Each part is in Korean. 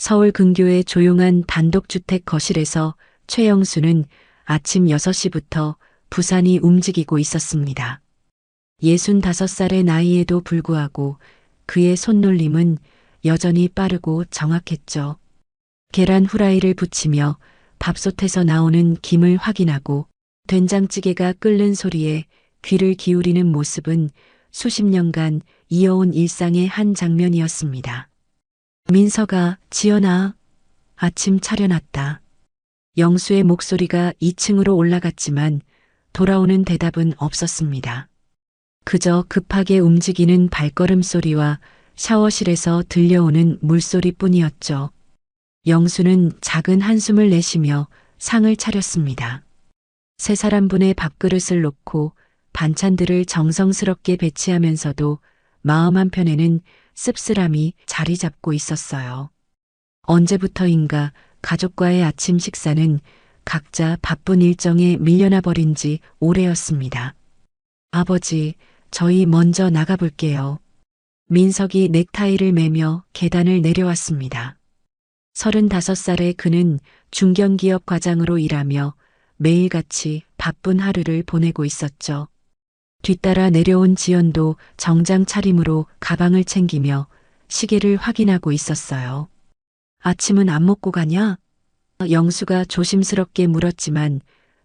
서울 근교의 조용한 단독주택 거실에서 최영수는 아침 6시부터 부산이 움직이고 있었습니다. 65살의 나이에도 불구하고 그의 손놀림은 여전히 빠르고 정확했죠. 계란 후라이를 부치며 밥솥에서 나오는 김을 확인하고 된장찌개가 끓는 소리에 귀를 기울이는 모습은 수십 년간 이어온 일상의 한 장면이었습니다. 민서가 지연아, 아침 차려놨다. 영수의 목소리가 2층으로 올라갔지만 돌아오는 대답은 없었습니다. 그저 급하게 움직이는 발걸음 소리와 샤워실에서 들려오는 물소리뿐이었죠. 영수는 작은 한숨을 내쉬며 상을 차렸습니다. 3사람분의 밥그릇을 놓고 반찬들을 정성스럽게 배치하면서도 마음 한편에는 씁쓸함이 자리 잡고 있었어요. 언제부터인가 가족과의 아침 식사는 각자 바쁜 일정에 밀려나 버린 지 오래였습니다. 아버지, 저희 먼저 나가볼게요. 민석이 넥타이를 매며 계단을 내려왔습니다. 35살의 그는 중견기업 과장으로 일하며 매일같이 바쁜 하루를 보내고 있었죠. 뒤따라 내려온 지연도 정장 차림으로 가방을 챙기며 시계를 확인하고 있었어요. 아침은 안 먹고 가냐? 영수가 조심스럽게 물었지만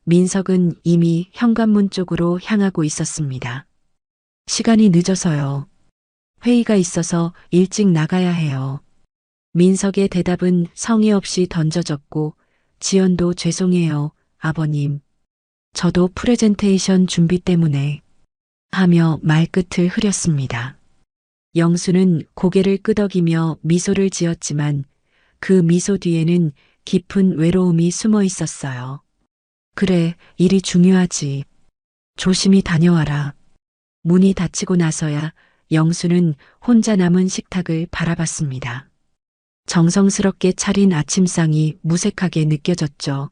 민석은 이미 현관문 쪽으로 향하고 있었습니다. 시간이 늦어서요. 회의가 있어서 일찍 나가야 해요. 민석의 대답은 성의 없이 던져졌고 지연도 죄송해요, 아버님. 저도 프레젠테이션 준비 때문에 하며 말끝을 흐렸습니다. 영수는 고개를 끄덕이며 미소를 지었지만 그 미소 뒤에는 깊은 외로움이 숨어 있었어요. 그래, 일이 중요하지. 조심히 다녀와라. 문이 닫히고 나서야 영수는 혼자 남은 식탁을 바라봤습니다. 정성스럽게 차린 아침상이 무색하게 느껴졌죠.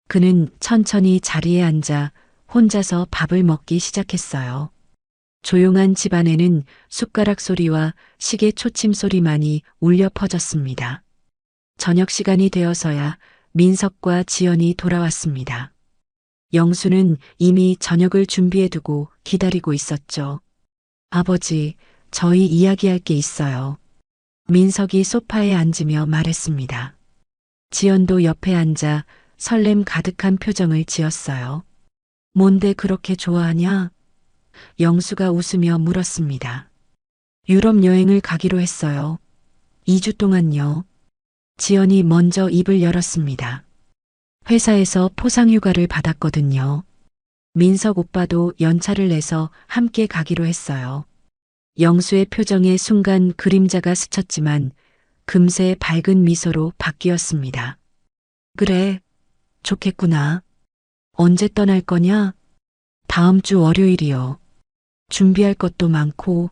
그는 천천히 자리에 앉아 혼자서 밥을 먹기 시작했어요. 조용한 집안에는 숟가락 소리와 시계 초침 소리만이 울려 퍼졌습니다. 저녁 시간이 되어서야 민석과 지연이 돌아왔습니다. 영수는 이미 저녁을 준비해두고 기다리고 있었죠. 아버지, 저희 이야기할 게 있어요. 민석이 소파에 앉으며 말했습니다. 지연도 옆에 앉아 설렘 가득한 표정을 지었어요. 뭔데 그렇게 좋아하냐? 영수가 웃으며 물었습니다. 유럽 여행을 가기로 했어요. 2주 동안요. 지연이 먼저 입을 열었습니다. 회사에서 포상휴가를 받았거든요. 민석 오빠도 연차를 내서 함께 가기로 했어요. 영수의 표정에 순간 그림자가 스쳤지만 금세 밝은 미소로 바뀌었습니다. 그래, 좋겠구나. 언제 떠날 거냐? 다음 주 월요일이요. 준비할 것도 많고.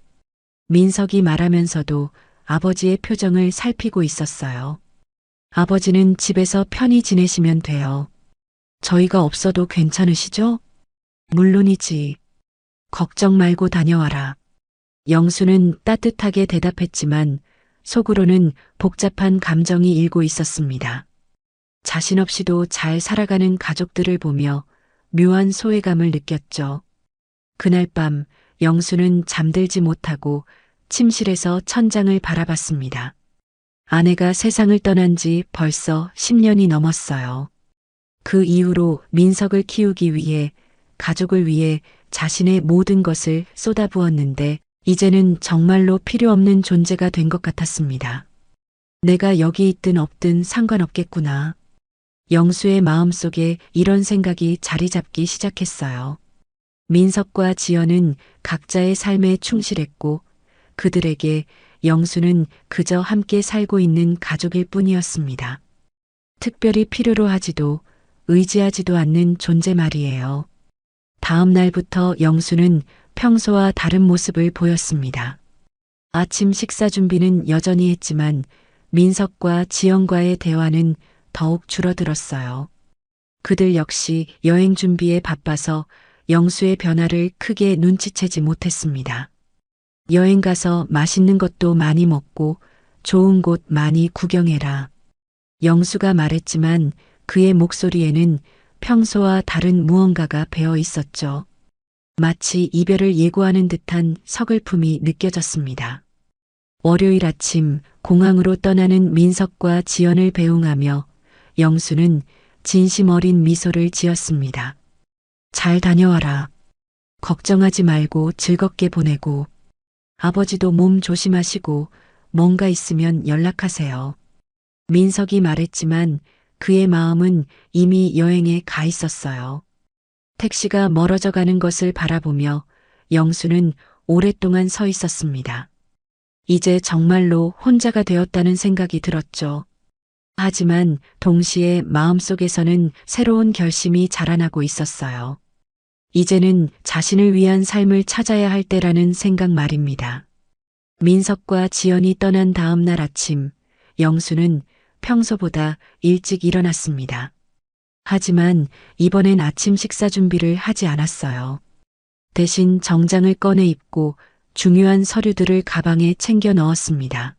민석이 말하면서도 아버지의 표정을 살피고 있었어요. 아버지는 집에서 편히 지내시면 돼요. 저희가 없어도 괜찮으시죠? 물론이지. 걱정 말고 다녀와라. 영수는 따뜻하게 대답했지만 속으로는 복잡한 감정이 일고 있었습니다. 자신 없이도 잘 살아가는 가족들을 보며 묘한 소외감을 느꼈죠. 그날 밤 영수는 잠들지 못하고 침실에서 천장을 바라봤습니다. 아내가 세상을 떠난 지 벌써 10년이 넘었어요. 그 이후로 민석을 키우기 위해, 가족을 위해 자신의 모든 것을 쏟아부었는데 이제는 정말로 필요 없는 존재가 된 것 같았습니다. 내가 여기 있든 없든 상관없겠구나. 영수의 마음속에 이런 생각이 자리 잡기 시작했어요. 민석과 지연은 각자의 삶에 충실했고 그들에게 영수는 그저 함께 살고 있는 가족일 뿐이었습니다. 특별히 필요로 하지도 의지하지도 않는 존재 말이에요. 다음 날부터 영수는 평소와 다른 모습을 보였습니다. 아침 식사 준비는 여전히 했지만 민석과 지연과의 대화는 더욱 줄어들었어요. 그들 역시 여행 준비에 바빠서 영수의 변화를 크게 눈치채지 못했습니다. 여행 가서 맛있는 것도 많이 먹고 좋은 곳 많이 구경해라. 영수가 말했지만 그의 목소리에는 평소와 다른 무언가가 배어 있었죠. 마치 이별을 예고하는 듯한 서글픔이 느껴졌습니다. 월요일 아침 공항으로 떠나는 민석과 지연을 배웅하며 영수는 진심 어린 미소를 지었습니다. 잘 다녀와라. 걱정하지 말고 즐겁게 보내고 아버지도 몸 조심하시고 뭔가 있으면 연락하세요. 민석이 말했지만 그의 마음은 이미 여행에 가 있었어요. 택시가 멀어져 가는 것을 바라보며 영수는 오랫동안 서 있었습니다. 이제 정말로 혼자가 되었다는 생각이 들었죠. 하지만 동시에 마음속에서는 새로운 결심이 자라나고 있었어요. 이제는 자신을 위한 삶을 찾아야 할 때라는 생각 말입니다. 민석과 지연이 떠난 다음 날 아침, 영수는 평소보다 일찍 일어났습니다. 하지만 이번엔 아침 식사 준비를 하지 않았어요. 대신 정장을 꺼내 입고 중요한 서류들을 가방에 챙겨 넣었습니다.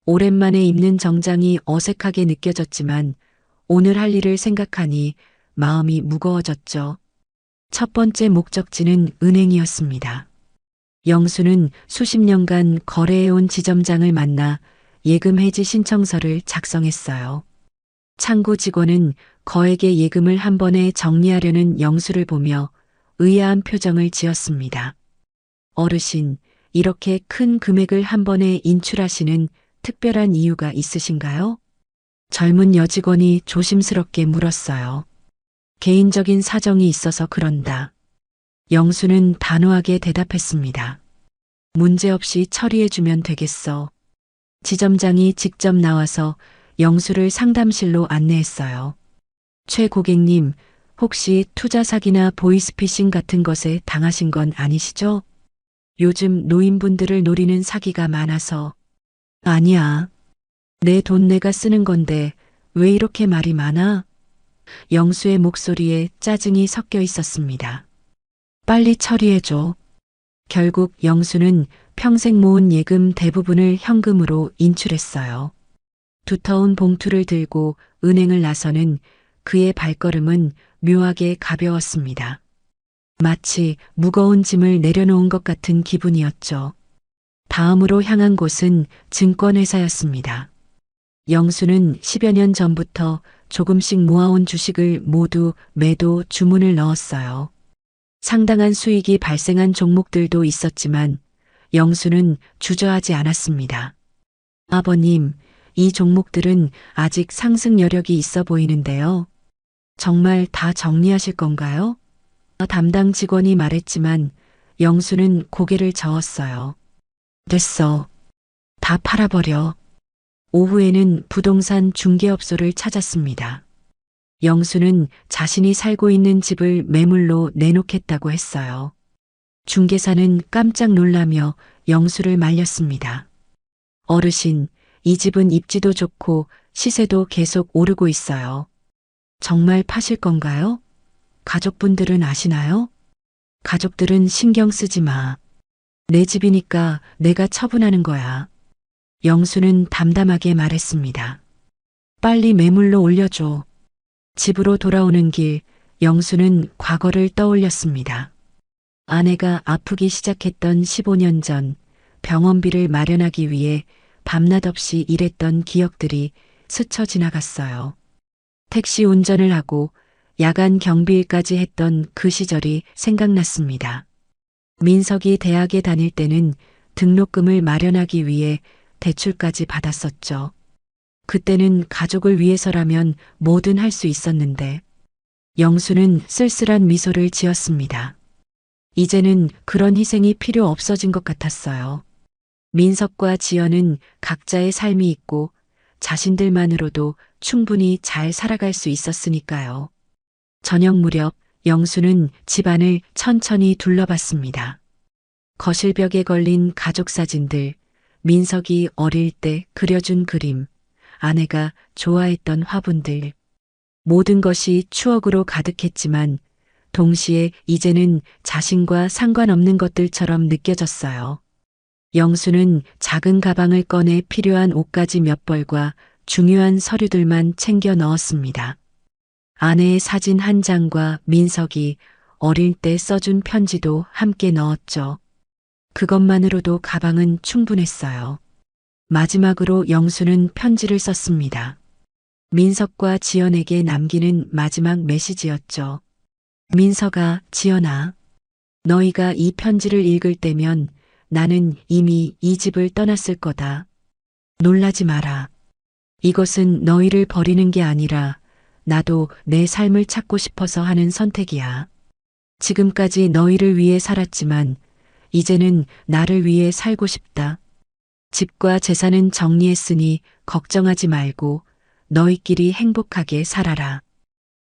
오랜만에 입는 정장이 어색하게 느껴졌지만 오늘 할 일을 생각하니 마음이 무거워졌죠. 첫 번째 목적지는 은행이었습니다. 영수는 수십 년간 거래해온 지점장을 만나 예금 해지 신청서를 작성했어요. 창구 직원은 거액의 예금을 한 번에 정리하려는 영수를 보며 의아한 표정을 지었습니다. 어르신, 이렇게 큰 금액을 한 번에 인출하시는 특별한 이유가 있으신가요? 젊은 여직원이 조심스럽게 물었어요. 개인적인 사정이 있어서 그런다. 영수는 단호하게 대답했습니다. 문제없이 처리해주면 되겠어. 지점장이 직접 나와서 영수를 상담실로 안내했어요. 최 고객님, 혹시 투자 사기나 보이스피싱 같은 것에 당하신 건 아니시죠? 요즘 노인분들을 노리는 사기가 많아서. 아니야. 내 돈 내가 쓰는 건데 왜 이렇게 말이 많아? 영수의 목소리에 짜증이 섞여 있었습니다. 빨리 처리해줘. 결국 영수는 평생 모은 예금 대부분을 현금으로 인출했어요. 두터운 봉투를 들고 은행을 나서는 그의 발걸음은 묘하게 가벼웠습니다. 마치 무거운 짐을 내려놓은 것 같은 기분이었죠. 다음으로 향한 곳은 증권회사였습니다. 영수는 10여 년 전부터 조금씩 모아온 주식을 모두 매도 주문을 넣었어요. 상당한 수익이 발생한 종목들도 있었지만 영수는 주저하지 않았습니다. 아버님, 이 종목들은 아직 상승 여력이 있어 보이는데요. 정말 다 정리하실 건가요? 담당 직원이 말했지만 영수는 고개를 저었어요. 됐어. 다 팔아버려. 오후에는 부동산 중개업소를 찾았습니다. 영수는 자신이 살고 있는 집을 매물로 내놓겠다고 했어요. 중개사는 깜짝 놀라며 영수를 말렸습니다. 어르신, 이 집은 입지도 좋고 시세도 계속 오르고 있어요. 정말 파실 건가요? 가족분들은 아시나요? 가족들은 신경 쓰지 마. 내 집이니까 내가 처분하는 거야. 영수는 담담하게 말했습니다. 빨리 매물로 올려줘. 집으로 돌아오는 길, 영수는 과거를 떠올렸습니다. 아내가 아프기 시작했던 15년 전 병원비를 마련하기 위해 밤낮 없이 일했던 기억들이 스쳐 지나갔어요. 택시 운전을 하고 야간 경비일까지 했던 그 시절이 생각났습니다. 민석이 대학에 다닐 때는 등록금을 마련하기 위해 대출까지 받았었죠. 그때는 가족을 위해서라면 뭐든 할 수 있었는데 영수는 쓸쓸한 미소를 지었습니다. 이제는 그런 희생이 필요 없어진 것 같았어요. 민석과 지연은 각자의 삶이 있고 자신들만으로도 충분히 잘 살아갈 수 있었으니까요. 저녁 무렵 영수는 집안을 천천히 둘러봤습니다. 거실벽에 걸린 가족 사진들, 민석이 어릴 때 그려준 그림, 아내가 좋아했던 화분들. 모든 것이 추억으로 가득했지만 동시에 이제는 자신과 상관없는 것들처럼 느껴졌어요. 영수는 작은 가방을 꺼내 필요한 옷가지 몇 벌과 중요한 서류들만 챙겨 넣었습니다. 아내의 사진 한 장과 민석이 어릴 때 써준 편지도 함께 넣었죠. 그것만으로도 가방은 충분했어요. 마지막으로 영수는 편지를 썼습니다. 민석과 지연에게 남기는 마지막 메시지였죠. 민석아, 지연아. 너희가 이 편지를 읽을 때면 나는 이미 이 집을 떠났을 거다. 놀라지 마라. 이것은 너희를 버리는 게 아니라 나도 내 삶을 찾고 싶어서 하는 선택이야. 지금까지 너희를 위해 살았지만 이제는 나를 위해 살고 싶다. 집과 재산은 정리했으니 걱정하지 말고 너희끼리 행복하게 살아라.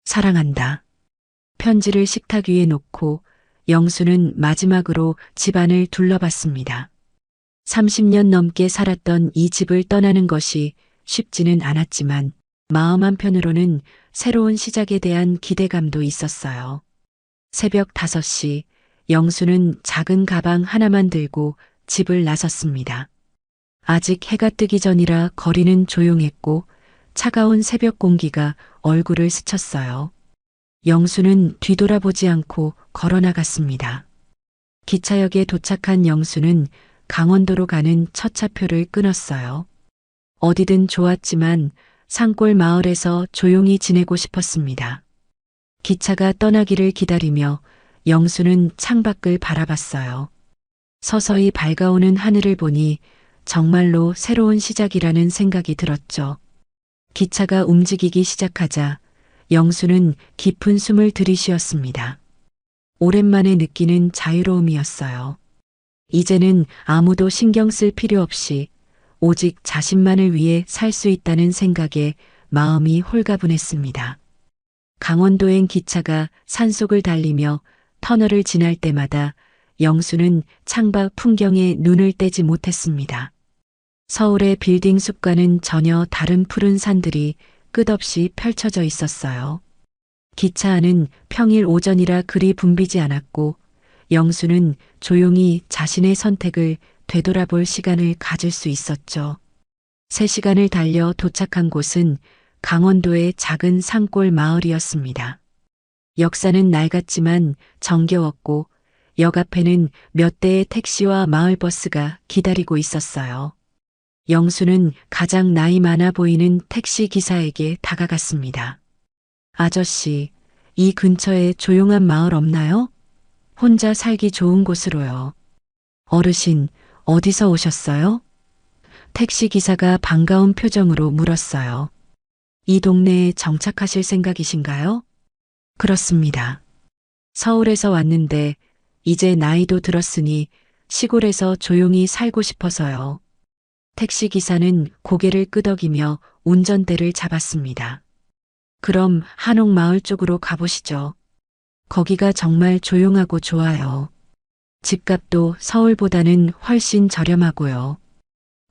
사랑한다. 편지를 식탁 위에 놓고 영수는 마지막으로 집안을 둘러봤습니다. 30년 넘게 살았던 이 집을 떠나는 것이 쉽지는 않았지만 마음 한편으로는 새로운 시작에 대한 기대감도 있었어요. 새벽 5시 영수는 작은 가방 하나만 들고 집을 나섰습니다. 아직 해가 뜨기 전이라 거리는 조용했고 차가운 새벽 공기가 얼굴을 스쳤어요. 영수는 뒤돌아보지 않고 걸어 나갔습니다. 기차역에 도착한 영수는 강원도로 가는 첫 차표를 끊었어요. 어디든 좋았지만 산골 마을에서 조용히 지내고 싶었습니다. 기차가 떠나기를 기다리며 영수는 창밖을 바라봤어요. 서서히 밝아오는 하늘을 보니 정말로 새로운 시작이라는 생각이 들었죠. 기차가 움직이기 시작하자 영수는 깊은 숨을 들이쉬었습니다. 오랜만에 느끼는 자유로움이었어요. 이제는 아무도 신경 쓸 필요 없이 오직 자신만을 위해 살 수 있다는 생각에 마음이 홀가분했습니다. 강원도행 기차가 산속을 달리며 터널을 지날 때마다 영수는 창밖 풍경에 눈을 떼지 못했습니다. 서울의 빌딩 숲과는 전혀 다른 푸른 산들이 끝없이 펼쳐져 있었어요. 기차 안은 평일 오전이라 그리 붐비지 않았고 영수는 조용히 자신의 선택을 되돌아볼 시간을 가질 수 있었죠. 3시간을 달려 도착한 곳은 강원도의 작은 산골 마을이었습니다. 역사는 낡았지만 정겨웠고 역 앞에는 몇 대의 택시와 마을버스가 기다리고 있었어요. 영수는 가장 나이 많아 보이는 택시 기사에게 다가갔습니다. 아저씨, 이 근처에 조용한 마을 없나요? 혼자 살기 좋은 곳으로요. 어르신, 어디서 오셨어요? 택시 기사가 반가운 표정으로 물었어요. 이 동네에 정착하실 생각이신가요? 그렇습니다. 서울에서 왔는데 이제 나이도 들었으니 시골에서 조용히 살고 싶어서요. 택시 기사는 고개를 끄덕이며 운전대를 잡았습니다. 그럼 한옥마을 쪽으로 가보시죠. 거기가 정말 조용하고 좋아요. 집값도 서울보다는 훨씬 저렴하고요.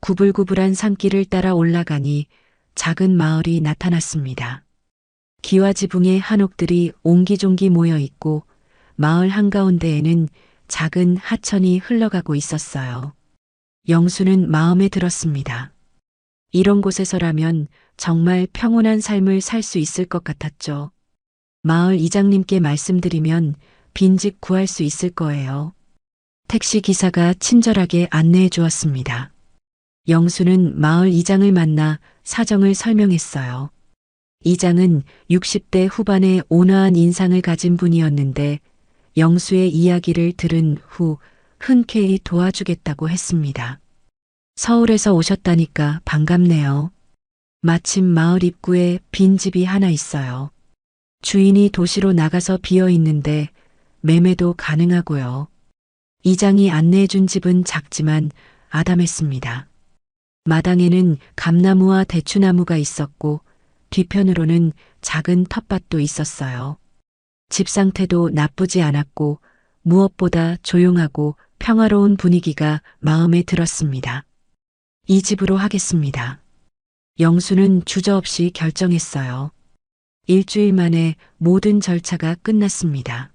구불구불한 산길을 따라 올라가니 작은 마을이 나타났습니다. 기와지붕의 한옥들이 옹기종기 모여 있고 마을 한가운데에는 작은 하천이 흘러가고 있었어요. 영수는 마음에 들었습니다. 이런 곳에서라면 정말 평온한 삶을 살 수 있을 것 같았죠. 마을 이장님께 말씀드리면 빈집 구할 수 있을 거예요. 택시 기사가 친절하게 안내해 주었습니다. 영수는 마을 이장을 만나 사정을 설명했어요. 이장은 60대 후반의 온화한 인상을 가진 분이었는데 영수의 이야기를 들은 후 흔쾌히 도와주겠다고 했습니다. 서울에서 오셨다니까 반갑네요. 마침 마을 입구에 빈 집이 하나 있어요. 주인이 도시로 나가서 비어 있는데 매매도 가능하고요. 이장이 안내해준 집은 작지만 아담했습니다. 마당에는 감나무와 대추나무가 있었고 뒤편으로는 작은 텃밭도 있었어요. 집 상태도 나쁘지 않았고 무엇보다 조용하고 평화로운 분위기가 마음에 들었습니다. 이 집으로 하겠습니다. 영수는 주저없이 결정했어요. 일주일 만에 모든 절차가 끝났습니다.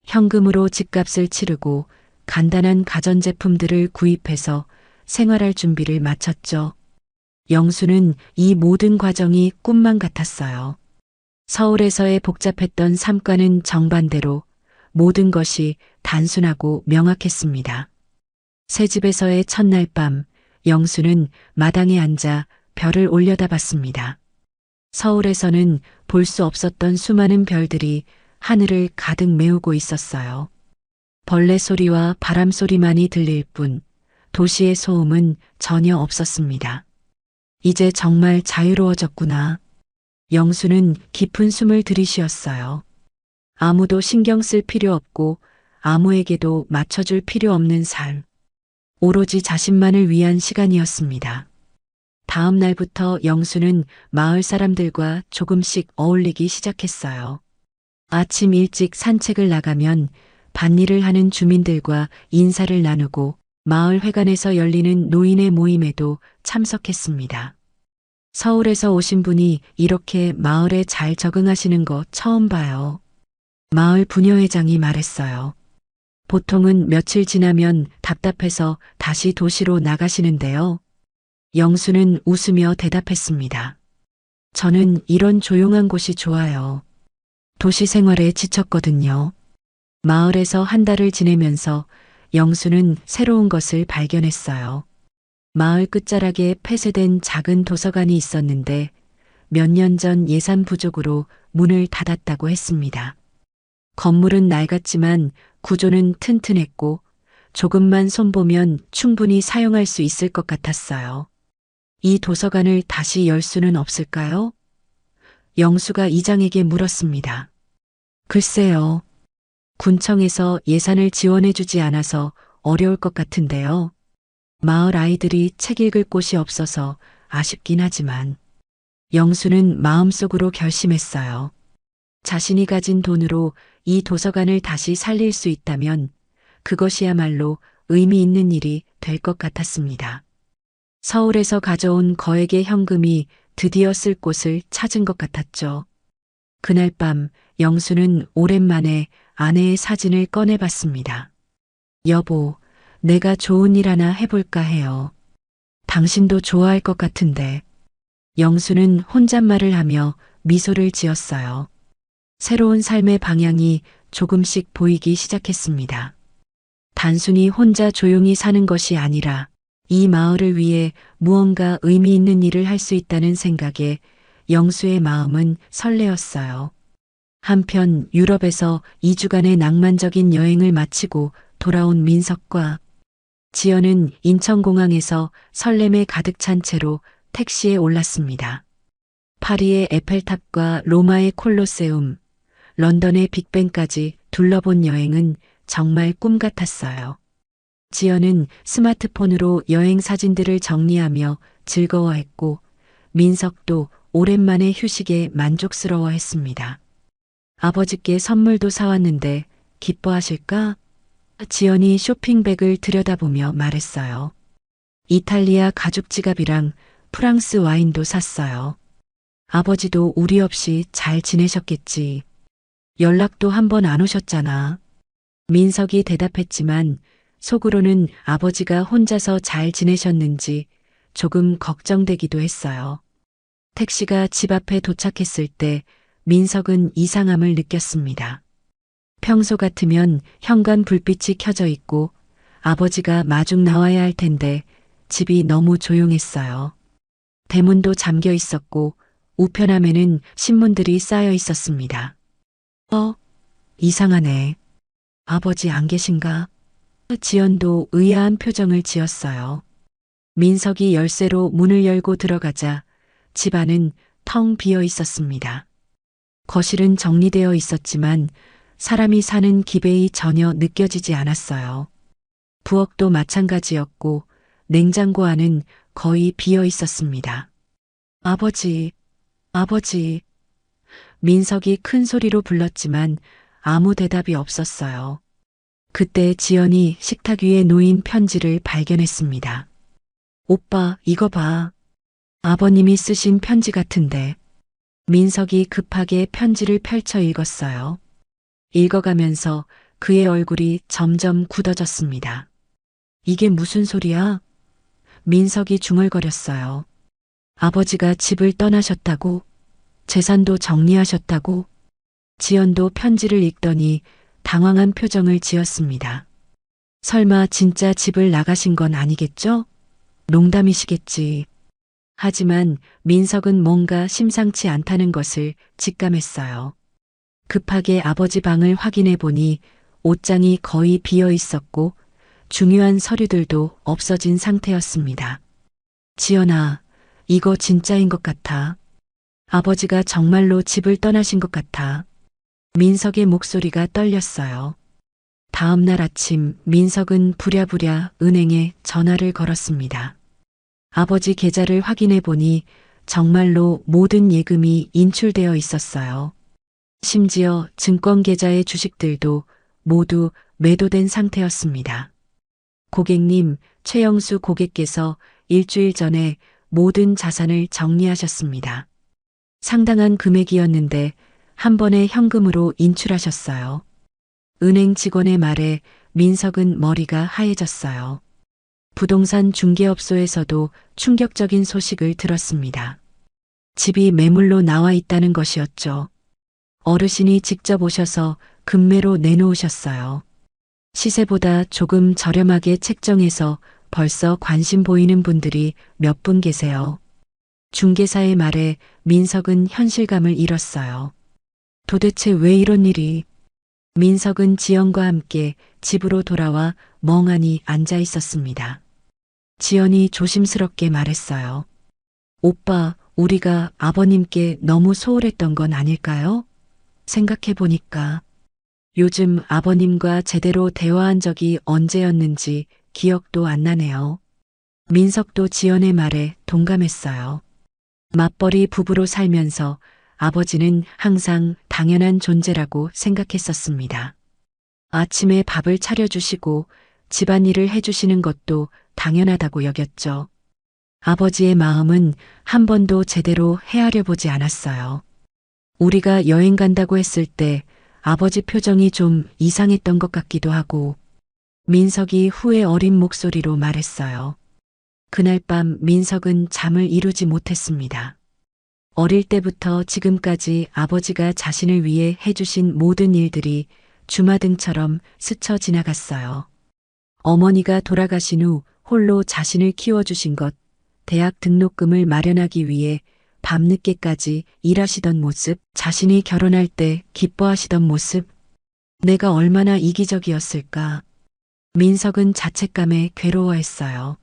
현금으로 집값을 치르고 간단한 가전제품들을 구입해서 생활할 준비를 마쳤죠. 영수는 이 모든 과정이 꿈만 같았어요. 서울에서의 복잡했던 삶과는 정반대로 모든 것이 단순하고 명확했습니다. 새 집에서의 첫날 밤, 영수는 마당에 앉아 별을 올려다봤습니다. 서울에서는 볼 수 없었던 수많은 별들이 하늘을 가득 메우고 있었어요. 벌레 소리와 바람 소리만이 들릴 뿐 도시의 소음은 전혀 없었습니다. 이제 정말 자유로워졌구나. 영수는 깊은 숨을 들이쉬었어요. 아무도 신경 쓸 필요 없고 아무에게도 맞춰줄 필요 없는 삶. 오로지 자신만을 위한 시간이었습니다. 다음 날부터 영수는 마을 사람들과 조금씩 어울리기 시작했어요. 아침 일찍 산책을 나가면 밭일을 하는 주민들과 인사를 나누고 마을 회관에서 열리는 노인의 모임에도 참석했습니다. 서울에서 오신 분이 이렇게 마을에 잘 적응하시는 거 처음 봐요. 마을 부녀회장이 말했어요. 보통은 며칠 지나면 답답해서 다시 도시로 나가시는데요. 영수는 웃으며 대답했습니다. 저는 이런 조용한 곳이 좋아요. 도시 생활에 지쳤거든요. 마을에서 한 달을 지내면서 영수는 새로운 것을 발견했어요. 마을 끝자락에 폐쇄된 작은 도서관이 있었는데 몇 년 전 예산 부족으로 문을 닫았다고 했습니다. 건물은 낡았지만 구조는 튼튼했고 조금만 손보면 충분히 사용할 수 있을 것 같았어요. 이 도서관을 다시 열 수는 없을까요? 영수가 이장에게 물었습니다. 글쎄요. 군청에서 예산을 지원해주지 않아서 어려울 것 같은데요. 마을 아이들이 책 읽을 곳이 없어서 아쉽긴 하지만 영수는 마음속으로 결심했어요. 자신이 가진 돈으로 이 도서관을 다시 살릴 수 있다면 그것이야말로 의미 있는 일이 될 것 같았습니다. 서울에서 가져온 거액의 현금이 드디어 쓸 곳을 찾은 것 같았죠. 그날 밤 영수는 오랜만에 아내의 사진을 꺼내봤습니다. 여보, 내가 좋은 일 하나 해볼까 해요. 당신도 좋아할 것 같은데. 영수는 혼잣말을 하며 미소를 지었어요. 새로운 삶의 방향이 조금씩 보이기 시작했습니다. 단순히 혼자 조용히 사는 것이 아니라 이 마을을 위해 무언가 의미 있는 일을 할 수 있다는 생각에 영수의 마음은 설레었어요. 한편 유럽에서 2주간의 낭만적인 여행을 마치고 돌아온 민석과 지연은 인천공항에서 설렘에 가득 찬 채로 택시에 올랐습니다. 파리의 에펠탑과 로마의 콜로세움, 런던의 빅벤까지 둘러본 여행은 정말 꿈 같았어요. 지연은 스마트폰으로 여행 사진들을 정리하며 즐거워했고 민석도 오랜만에 휴식에 만족스러워했습니다. 아버지께 선물도 사왔는데 기뻐하실까? 지연이 쇼핑백을 들여다보며 말했어요. 이탈리아 가죽 지갑이랑 프랑스 와인도 샀어요. 아버지도 우리 없이 잘 지내셨겠지. 연락도 한 번 안 오셨잖아. 민석이 대답했지만 속으로는 아버지가 혼자서 잘 지내셨는지 조금 걱정되기도 했어요. 택시가 집 앞에 도착했을 때 민석은 이상함을 느꼈습니다. 평소 같으면 현관 불빛이 켜져 있고 아버지가 마중 나와야 할 텐데 집이 너무 조용했어요. 대문도 잠겨 있었고 우편함에는 신문들이 쌓여 있었습니다. 이상하네. 아버지 안 계신가? 지연도 의아한 표정을 지었어요. 민석이 열쇠로 문을 열고 들어가자 집안은 텅 비어 있었습니다. 거실은 정리되어 있었지만 사람이 사는 기배이 전혀 느껴지지 않았어요. 부엌도 마찬가지였고 냉장고 안은 거의 비어 있었습니다. 아버지, 아버지. 민석이 큰 소리로 불렀지만 아무 대답이 없었어요. 그때 지연이 식탁 위에 놓인 편지를 발견했습니다. 오빠, 이거 봐. 아버님이 쓰신 편지 같은데. 민석이 급하게 편지를 펼쳐 읽었어요. 읽어가면서 그의 얼굴이 점점 굳어졌습니다. 이게 무슨 소리야? 민석이 중얼거렸어요. 아버지가 집을 떠나셨다고? 재산도 정리하셨다고? 지연도 편지를 읽더니 당황한 표정을 지었습니다. 설마 진짜 집을 나가신 건 아니겠죠? 농담이시겠지. 하지만 민석은 뭔가 심상치 않다는 것을 직감했어요. 급하게 아버지 방을 확인해 보니 옷장이 거의 비어 있었고 중요한 서류들도 없어진 상태였습니다. 지연아, 이거 진짜인 것 같아. 아버지가 정말로 집을 떠나신 것 같아. 민석의 목소리가 떨렸어요. 다음 날 아침 민석은 부랴부랴 은행에 전화를 걸었습니다. 아버지 계좌를 확인해 보니 정말로 모든 예금이 인출되어 있었어요. 심지어 증권 계좌의 주식들도 모두 매도된 상태였습니다. 고객님, 최영수 고객께서 일주일 전에 모든 자산을 정리하셨습니다. 상당한 금액이었는데 한 번에 현금으로 인출하셨어요. 은행 직원의 말에 민석은 머리가 하얘졌어요. 부동산 중개업소에서도 충격적인 소식을 들었습니다. 집이 매물로 나와 있다는 것이었죠. 어르신이 직접 오셔서 금매로 내놓으셨어요. 시세보다 조금 저렴하게 책정해서 벌써 관심 보이는 분들이 몇 분 계세요. 중개사의 말에 민석은 현실감을 잃었어요. 도대체 왜 이런 일이? 민석은 지연과 함께 집으로 돌아와 멍하니 앉아 있었습니다. 지연이 조심스럽게 말했어요. 오빠, 우리가 아버님께 너무 소홀했던 건 아닐까요? 생각해 보니까 요즘 아버님과 제대로 대화한 적이 언제였는지 기억도 안 나네요. 민석도 지연의 말에 동감했어요. 맞벌이 부부로 살면서 아버지는 항상 당연한 존재라고 생각했었습니다. 아침에 밥을 차려주시고 집안일을 해주시는 것도 당연하다고 여겼죠. 아버지의 마음은 한 번도 제대로 헤아려 보지 않았어요. 우리가 여행 간다고 했을 때 아버지 표정이 좀 이상했던 것 같기도 하고 민석이 후회 어린 목소리로 말했어요. 그날 밤 민석은 잠을 이루지 못했습니다. 어릴 때부터 지금까지 아버지가 자신을 위해 해주신 모든 일들이 주마등처럼 스쳐 지나갔어요. 어머니가 돌아가신 후 홀로 자신을 키워주신 것, 대학 등록금을 마련하기 위해 밤늦게까지 일하시던 모습, 자신이 결혼할 때 기뻐하시던 모습, 내가 얼마나 이기적이었을까. 민석은 자책감에 괴로워했어요.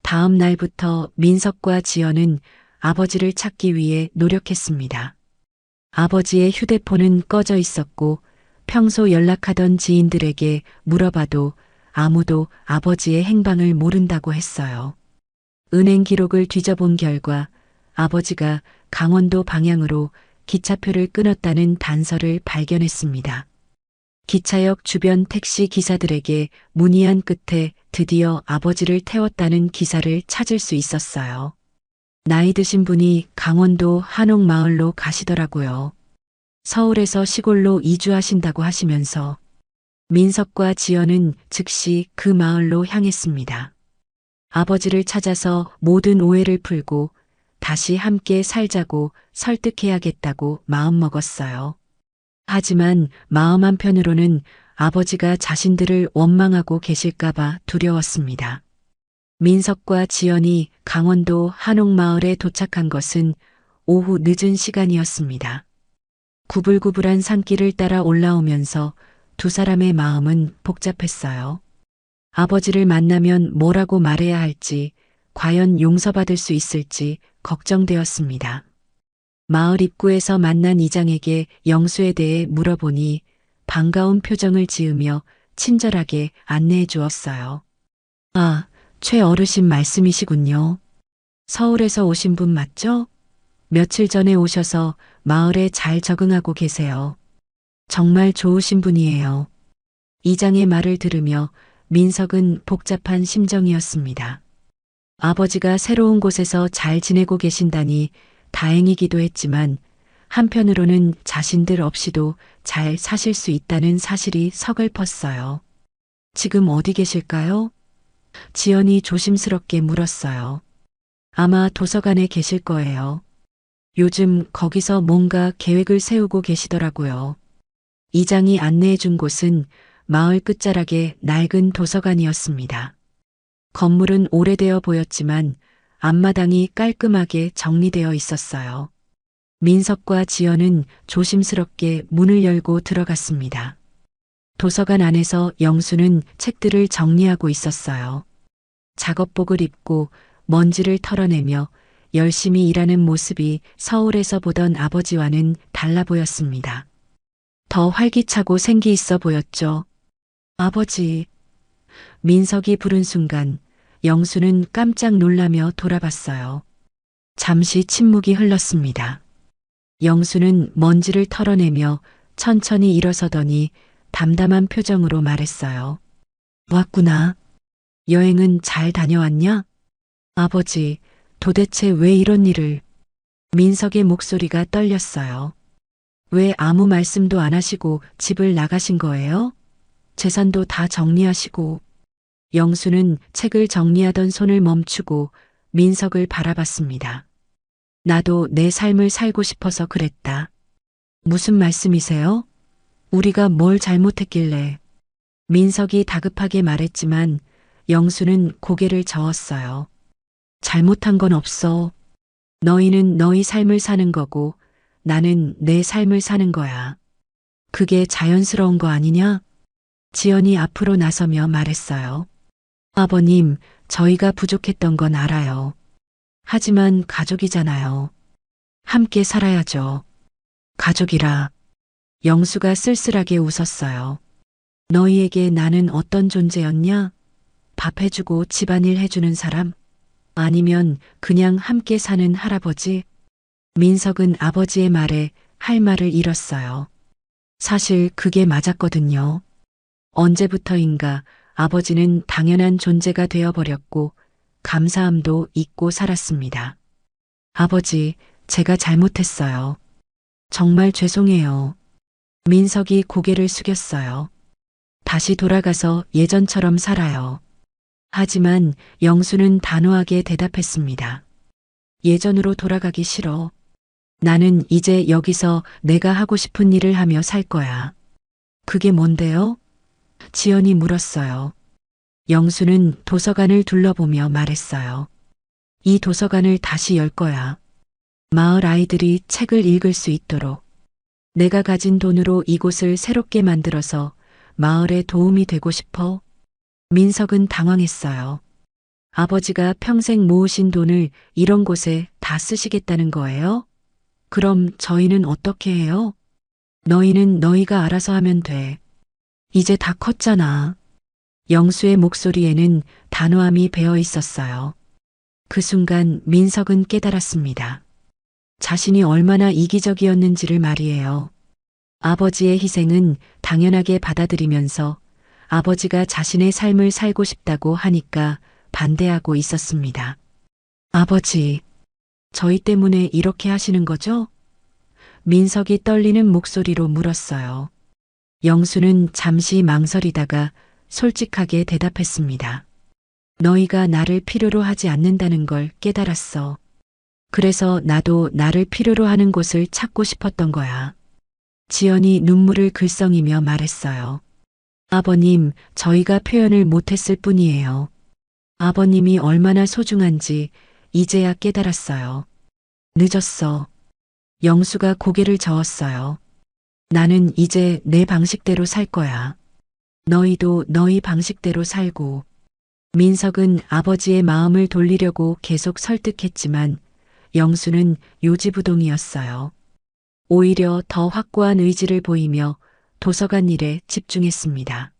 다음 날부터 민석과 지연은 아버지를 찾기 위해 노력했습니다. 아버지의 휴대폰은 꺼져 있었고 평소 연락하던 지인들에게 물어봐도 아무도 아버지의 행방을 모른다고 했어요. 은행 기록을 뒤져본 결과 아버지가 강원도 방향으로 기차표를 끊었다는 단서를 발견했습니다. 기차역 주변 택시 기사들에게 문의한 끝에 드디어 아버지를 태웠다는 기사를 찾을 수 있었어요. 나이 드신 분이 강원도 한옥마을로 가시더라고요. 서울에서 시골로 이주하신다고 하시면서 민석과 지연은 즉시 그 마을로 향했습니다. 아버지를 찾아서 모든 오해를 풀고 다시 함께 살자고 설득해야겠다고 마음먹었어요. 하지만 마음 한편으로는 아버지가 자신들을 원망하고 계실까봐 두려웠습니다. 민석과 지연이 강원도 한옥마을에 도착한 것은 오후 늦은 시간이었습니다. 구불구불한 산길을 따라 올라오면서 두 사람의 마음은 복잡했어요. 아버지를 만나면 뭐라고 말해야 할지, 과연 용서받을 수 있을지 걱정되었습니다. 마을 입구에서 만난 이장에게 영수에 대해 물어보니 반가운 표정을 지으며 친절하게 안내해 주었어요. 아, 최 어르신 말씀이시군요. 서울에서 오신 분 맞죠? 며칠 전에 오셔서 마을에 잘 적응하고 계세요. 정말 좋으신 분이에요. 이장의 말을 들으며 민석은 복잡한 심정이었습니다. 아버지가 새로운 곳에서 잘 지내고 계신다니 다행이기도 했지만 한편으로는 자신들 없이도 잘 사실 수 있다는 사실이 서글펐어요. 지금 어디 계실까요? 지연이 조심스럽게 물었어요. 아마 도서관에 계실 거예요. 요즘 거기서 뭔가 계획을 세우고 계시더라고요. 이장이 안내해 준 곳은 마을 끝자락의 낡은 도서관이었습니다. 건물은 오래되어 보였지만 앞마당이 깔끔하게 정리되어 있었어요. 민석과 지연은 조심스럽게 문을 열고 들어갔습니다. 도서관 안에서 영수는 책들을 정리하고 있었어요. 작업복을 입고 먼지를 털어내며 열심히 일하는 모습이 서울에서 보던 아버지와는 달라 보였습니다. 더 활기차고 생기 있어 보였죠. 아버지. 민석이 부른 순간 영수는 깜짝 놀라며 돌아봤어요. 잠시 침묵이 흘렀습니다. 영수는 먼지를 털어내며 천천히 일어서더니 담담한 표정으로 말했어요. 왔구나. 여행은 잘 다녀왔냐? 아버지, 도대체 왜 이런 일을? 민석의 목소리가 떨렸어요. 왜 아무 말씀도 안 하시고 집을 나가신 거예요? 재산도 다 정리하시고. 영수는 책을 정리하던 손을 멈추고 민석을 바라봤습니다. 나도 내 삶을 살고 싶어서 그랬다. 무슨 말씀이세요? 우리가 뭘 잘못했길래? 민석이 다급하게 말했지만 영수는 고개를 저었어요. 잘못한 건 없어. 너희는 너희 삶을 사는 거고 나는 내 삶을 사는 거야. 그게 자연스러운 거 아니냐? 지연이 앞으로 나서며 말했어요. 아버님, 저희가 부족했던 건 알아요. 하지만 가족이잖아요. 함께 살아야죠. 가족이라. 영수가 쓸쓸하게 웃었어요. 너희에게 나는 어떤 존재였냐? 밥 해주고 집안일 해주는 사람? 아니면 그냥 함께 사는 할아버지? 민석은 아버지의 말에 할 말을 잃었어요. 사실 그게 맞았거든요. 언제부터인가 아버지는 당연한 존재가 되어버렸고 감사함도 잊고 살았습니다. 아버지, 제가 잘못했어요. 정말 죄송해요. 민석이 고개를 숙였어요. 다시 돌아가서 예전처럼 살아요. 하지만 영수는 단호하게 대답했습니다. 예전으로 돌아가기 싫어. 나는 이제 여기서 내가 하고 싶은 일을 하며 살 거야. 그게 뭔데요? 지연이 물었어요. 영수는 도서관을 둘러보며 말했어요. 이 도서관을 다시 열 거야. 마을 아이들이 책을 읽을 수 있도록. 내가 가진 돈으로 이곳을 새롭게 만들어서 마을에 도움이 되고 싶어. 민석은 당황했어요. 아버지가 평생 모으신 돈을 이런 곳에 다 쓰시겠다는 거예요? 그럼 저희는 어떻게 해요? 너희는 너희가 알아서 하면 돼. 이제 다 컸잖아. 영수의 목소리에는 단호함이 배어 있었어요. 그 순간 민석은 깨달았습니다. 자신이 얼마나 이기적이었는지를 말이에요. 아버지의 희생은 당연하게 받아들이면서 아버지가 자신의 삶을 살고 싶다고 하니까 반대하고 있었습니다. 아버지, 저희 때문에 이렇게 하시는 거죠? 민석이 떨리는 목소리로 물었어요. 영수는 잠시 망설이다가 솔직하게 대답했습니다. 너희가 나를 필요로 하지 않는다는 걸 깨달았어. 그래서 나도 나를 필요로 하는 곳을 찾고 싶었던 거야. 지연이 눈물을 글썽이며 말했어요. 아버님, 저희가 표현을 못했을 뿐이에요. 아버님이 얼마나 소중한지 이제야 깨달았어요. 늦었어. 영수가 고개를 저었어요. 나는 이제 내 방식대로 살 거야. 너희도 너희 방식대로 살고. 민석은 아버지의 마음을 돌리려고 계속 설득했지만 영수는 요지부동이었어요. 오히려 더 확고한 의지를 보이며 도서관 일에 집중했습니다.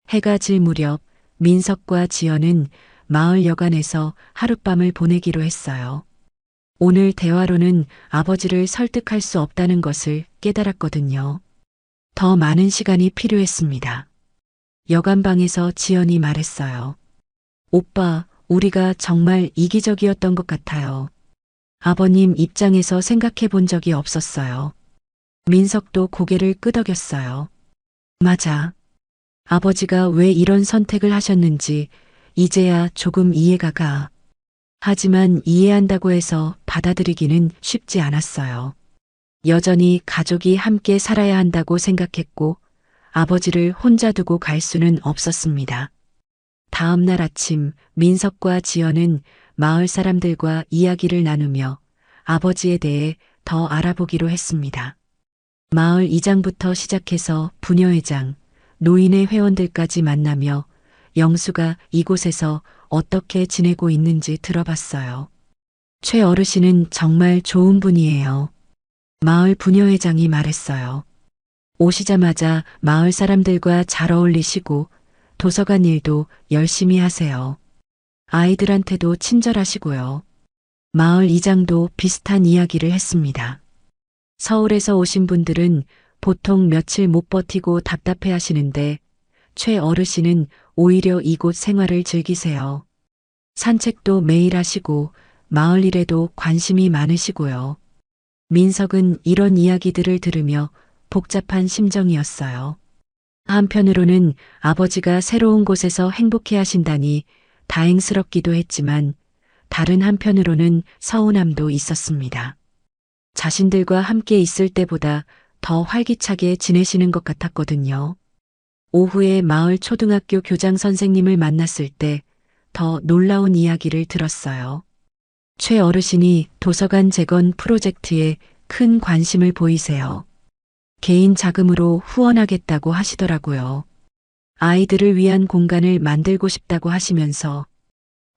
해가 질 무렵 민석과 지연은 마을 여관에서 하룻밤을 보내기로 했어요. 오늘 대화로는 아버지를 설득할 수 없다는 것을 깨달았거든요. 더 많은 시간이 필요했습니다. 여관방에서 지연이 말했어요. 오빠, 우리가 정말 이기적이었던 것 같아요. 아버님 입장에서 생각해 본 적이 없었어요. 민석도 고개를 끄덕였어요. 맞아. 아버지가 왜 이런 선택을 하셨는지 이제야 조금 이해가 가. 하지만 이해한다고 해서 받아들이기는 쉽지 않았어요. 여전히 가족이 함께 살아야 한다고 생각했고 아버지를 혼자 두고 갈 수는 없었습니다. 다음 날 아침 민석과 지연은 마을 사람들과 이야기를 나누며 아버지에 대해 더 알아보기로 했습니다. 마을 이장부터 시작해서 부녀회장, 노인의 회원들까지 만나며 영수가 이곳에서 어떻게 지내고 있는지 들어봤어요. 최 어르신은 정말 좋은 분이에요. 마을 부녀회장이 말했어요. 오시자마자 마을 사람들과 잘 어울리시고 도서관 일도 열심히 하세요. 아이들한테도 친절하시고요. 마을 이장도 비슷한 이야기를 했습니다. 서울에서 오신 분들은 보통 며칠 못 버티고 답답해 하시는데 최 어르신은 오히려 이곳 생활을 즐기세요. 산책도 매일 하시고 마을 일에도 관심이 많으시고요. 민석은 이런 이야기들을 들으며 복잡한 심정이었어요. 한편으로는 아버지가 새로운 곳에서 행복해 하신다니 다행스럽기도 했지만 다른 한편으로는 서운함도 있었습니다. 자신들과 함께 있을 때보다 더 활기차게 지내시는 것 같았거든요. 오후에 마을 초등학교 교장 선생님을 만났을 때 더 놀라운 이야기를 들었어요. 최 어르신이 도서관 재건 프로젝트에 큰 관심을 보이세요. 개인 자금으로 후원하겠다고 하시더라고요. 아이들을 위한 공간을 만들고 싶다고 하시면서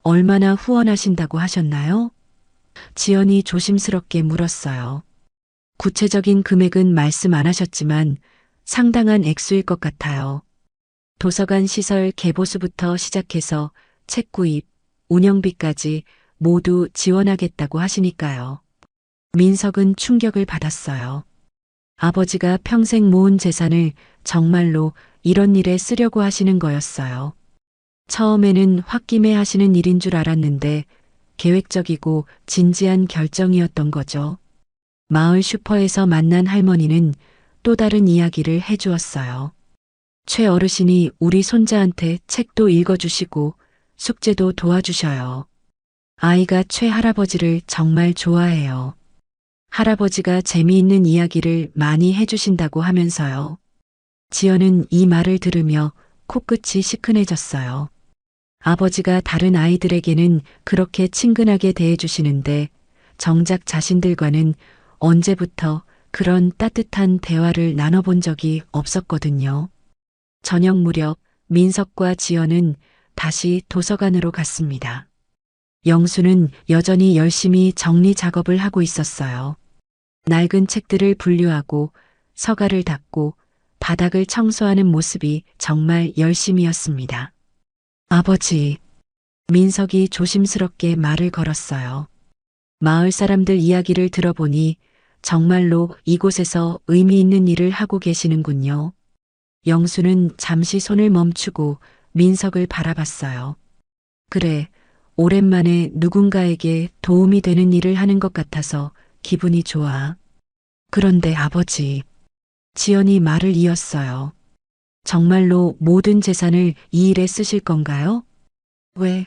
얼마나 후원하신다고 하셨나요? 지연이 조심스럽게 물었어요. 구체적인 금액은 말씀 안 하셨지만 상당한 액수일 것 같아요. 도서관 시설 개보수부터 시작해서 책 구입, 운영비까지 모두 지원하겠다고 하시니까요. 민석은 충격을 받았어요. 아버지가 평생 모은 재산을 정말로 이런 일에 쓰려고 하시는 거였어요. 처음에는 홧김에 하시는 일인 줄 알았는데 계획적이고 진지한 결정이었던 거죠. 마을 슈퍼에서 만난 할머니는 또 다른 이야기를 해주었어요. 최 어르신이 우리 손자한테 책도 읽어주시고 숙제도 도와주셔요. 아이가 최 할아버지를 정말 좋아해요. 할아버지가 재미있는 이야기를 많이 해주신다고 하면서요. 지연은 이 말을 들으며 코끝이 시큰해졌어요. 아버지가 다른 아이들에게는 그렇게 친근하게 대해주시는데 정작 자신들과는 언제부터 그런 따뜻한 대화를 나눠본 적이 없었거든요. 저녁 무렵 민석과 지연은 다시 도서관으로 갔습니다. 영수는 여전히 열심히 정리 작업을 하고 있었어요. 낡은 책들을 분류하고 서가를 닦고 바닥을 청소하는 모습이 정말 열심이었습니다. 아버지, 민석이 조심스럽게 말을 걸었어요. 마을 사람들 이야기를 들어보니 정말로 이곳에서 의미 있는 일을 하고 계시는군요. 영수는 잠시 손을 멈추고 민석을 바라봤어요. 그래, 오랜만에 누군가에게 도움이 되는 일을 하는 것 같아서 기분이 좋아. 그런데 아버지, 지연이 말을 이었어요. 정말로 모든 재산을 이 일에 쓰실 건가요? 왜?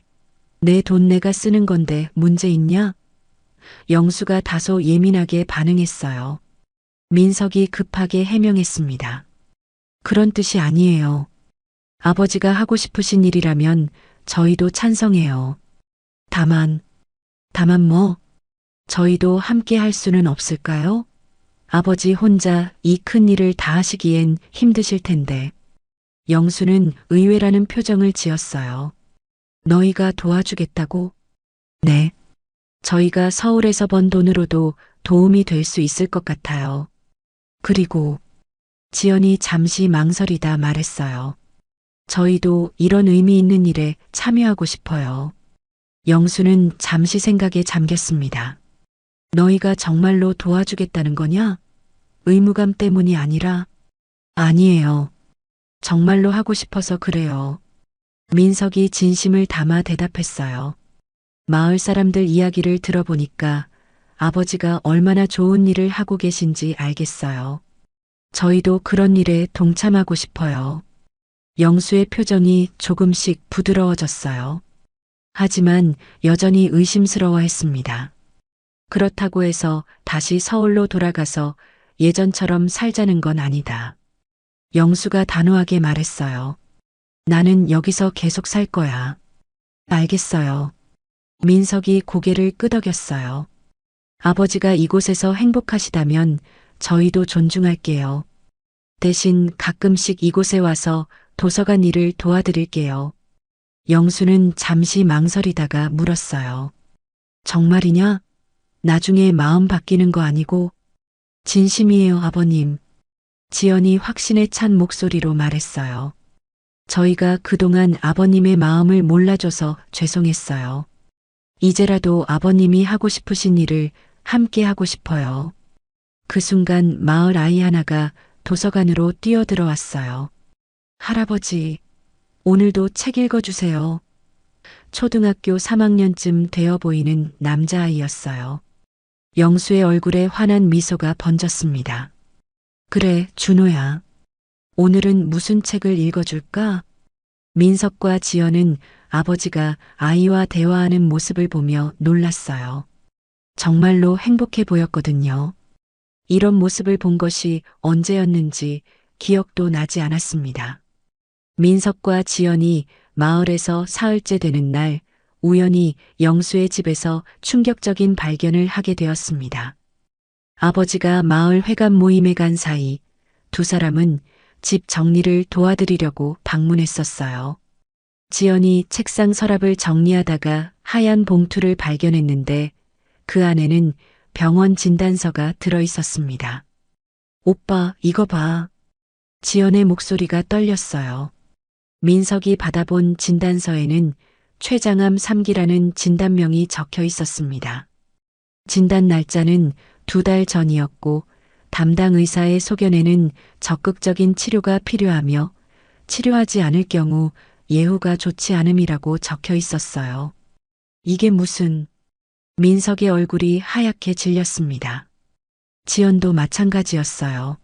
내 돈 내가 쓰는 건데 문제 있냐? 영수가 다소 예민하게 반응했어요. 민석이 급하게 해명했습니다. 그런 뜻이 아니에요. 아버지가 하고 싶으신 일이라면 저희도 찬성해요. 다만 뭐? 저희도 함께 할 수는 없을까요? 아버지 혼자 이 큰 일을 다 하시기엔 힘드실 텐데. 영수는 의외라는 표정을 지었어요. 너희가 도와주겠다고? 네. 저희가 서울에서 번 돈으로도 도움이 될 수 있을 것 같아요. 그리고 지연이 잠시 망설이다 말했어요. 저희도 이런 의미 있는 일에 참여하고 싶어요. 영수는 잠시 생각에 잠겼습니다. 너희가 정말로 도와주겠다는 거냐? 의무감 때문이 아니라? 아니에요. 정말로 하고 싶어서 그래요. 민석이 진심을 담아 대답했어요. 마을 사람들 이야기를 들어보니까 아버지가 얼마나 좋은 일을 하고 계신지 알겠어요. 저희도 그런 일에 동참하고 싶어요. 영수의 표정이 조금씩 부드러워졌어요. 하지만 여전히 의심스러워 했습니다. 그렇다고 해서 다시 서울로 돌아가서 예전처럼 살자는 건 아니다. 영수가 단호하게 말했어요. 나는 여기서 계속 살 거야. 알겠어요. 민석이 고개를 끄덕였어요. 아버지가 이곳에서 행복하시다면 저희도 존중할게요. 대신 가끔씩 이곳에 와서 도서관 일을 도와드릴게요. 영수는 잠시 망설이다가 물었어요. 정말이냐? 나중에 마음 바뀌는 거 아니고? 진심이에요, 아버님. 지연이 확신에 찬 목소리로 말했어요. 저희가 그동안 아버님의 마음을 몰라줘서 죄송했어요. 이제라도 아버님이 하고 싶으신 일을 함께 하고 싶어요. 그 순간 마을 아이 하나가 도서관으로 뛰어들어왔어요. 할아버지, 오늘도 책 읽어주세요. 초등학교 3학년쯤 되어 보이는 남자아이였어요. 영수의 얼굴에 환한 미소가 번졌습니다. 그래, 준호야. 오늘은 무슨 책을 읽어줄까? 민석과 지연은 아버지가 아이와 대화하는 모습을 보며 놀랐어요. 정말로 행복해 보였거든요. 이런 모습을 본 것이 언제였는지 기억도 나지 않았습니다. 민석과 지연이 마을에서 사흘째 되는 날 우연히 영수의 집에서 충격적인 발견을 하게 되었습니다. 아버지가 마을 회관 모임에 간 사이 두 사람은 집 정리를 도와드리려고 방문했었어요. 지연이 책상 서랍을 정리하다가 하얀 봉투를 발견했는데 그 안에는 병원 진단서가 들어 있었습니다. 오빠, 이거 봐. 지연의 목소리가 떨렸어요. 민석이 받아본 진단서에는 췌장암 3기라는 진단명이 적혀 있었습니다. 진단 날짜는 2달 전이었고 담당 의사의 소견에는 적극적인 치료가 필요하며 치료하지 않을 경우 예후가 좋지 않음이라고 적혀 있었어요. 이게 무슨... 민석의 얼굴이 하얗게 질렸습니다. 지연도 마찬가지였어요.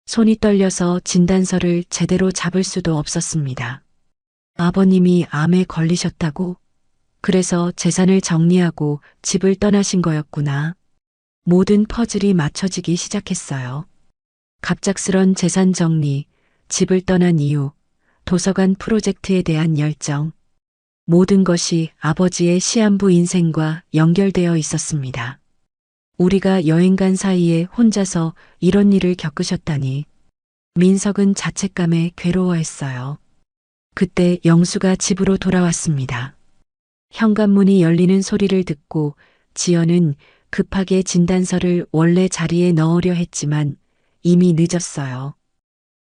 손이 떨려서 진단서를 제대로 잡을 수도 없었습니다. 아버님이 암에 걸리셨다고? 그래서 재산을 정리하고 집을 떠나신 거였구나. 모든 퍼즐이 맞춰지기 시작했어요. 갑작스런 재산 정리, 집을 떠난 이유, 도서관 프로젝트에 대한 열정, 모든 것이 아버지의 시한부 인생과 연결되어 있었습니다. 우리가 여행 간 사이에 혼자서 이런 일을 겪으셨다니. 민석은 자책감에 괴로워했어요. 그때 영수가 집으로 돌아왔습니다. 현관문이 열리는 소리를 듣고 지연은 급하게 진단서를 원래 자리에 넣으려 했지만 이미 늦었어요.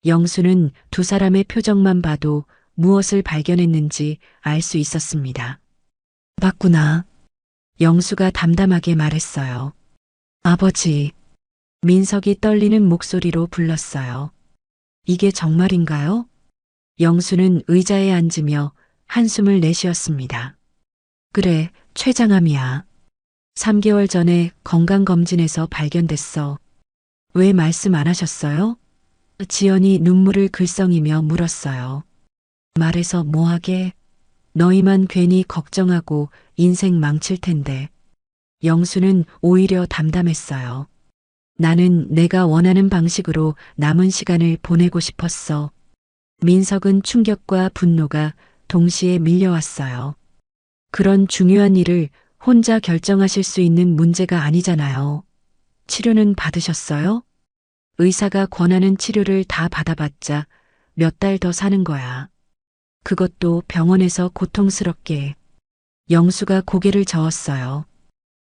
영수는 두 사람의 표정만 봐도 무엇을 발견했는지 알 수 있었습니다. 맞구나. 영수가 담담하게 말했어요. 아버지. 민석이 떨리는 목소리로 불렀어요. 이게 정말인가요? 영수는 의자에 앉으며 한숨을 내쉬었습니다. 그래, 췌장암이야. 3개월 전에 건강검진에서 발견됐어. 왜 말씀 안 하셨어요? 지연이 눈물을 글썽이며 물었어요. 말해서 뭐하게? 너희만 괜히 걱정하고 인생 망칠 텐데. 영수는 오히려 담담했어요. 나는 내가 원하는 방식으로 남은 시간을 보내고 싶었어. 민석은 충격과 분노가 동시에 밀려왔어요. 그런 중요한 일을 혼자 결정하실 수 있는 문제가 아니잖아요. 치료는 받으셨어요? 의사가 권하는 치료를 다 받아봤자 몇 달 더 사는 거야. 그것도 병원에서 고통스럽게. 영수가 고개를 저었어요.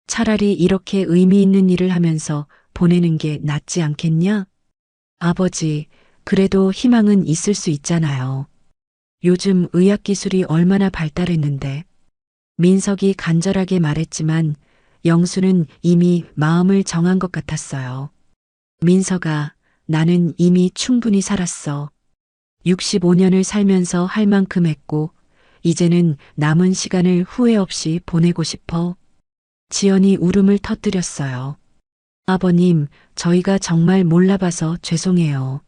차라리 이렇게 의미 있는 일을 하면서 보내는 게 낫지 않겠냐? 아버지, 그래도 희망은 있을 수 있잖아요. 요즘 의학기술이 얼마나 발달했는데. 민석이 간절하게 말했지만 영수는 이미 마음을 정한 것 같았어요. 민석아, 나는 이미 충분히 살았어. 65년을 살면서 할 만큼 했고, 이제는 남은 시간을 후회 없이 보내고 싶어. 지연이 울음을 터뜨렸어요. 아버님, 저희가 정말 몰라봐서 죄송해요.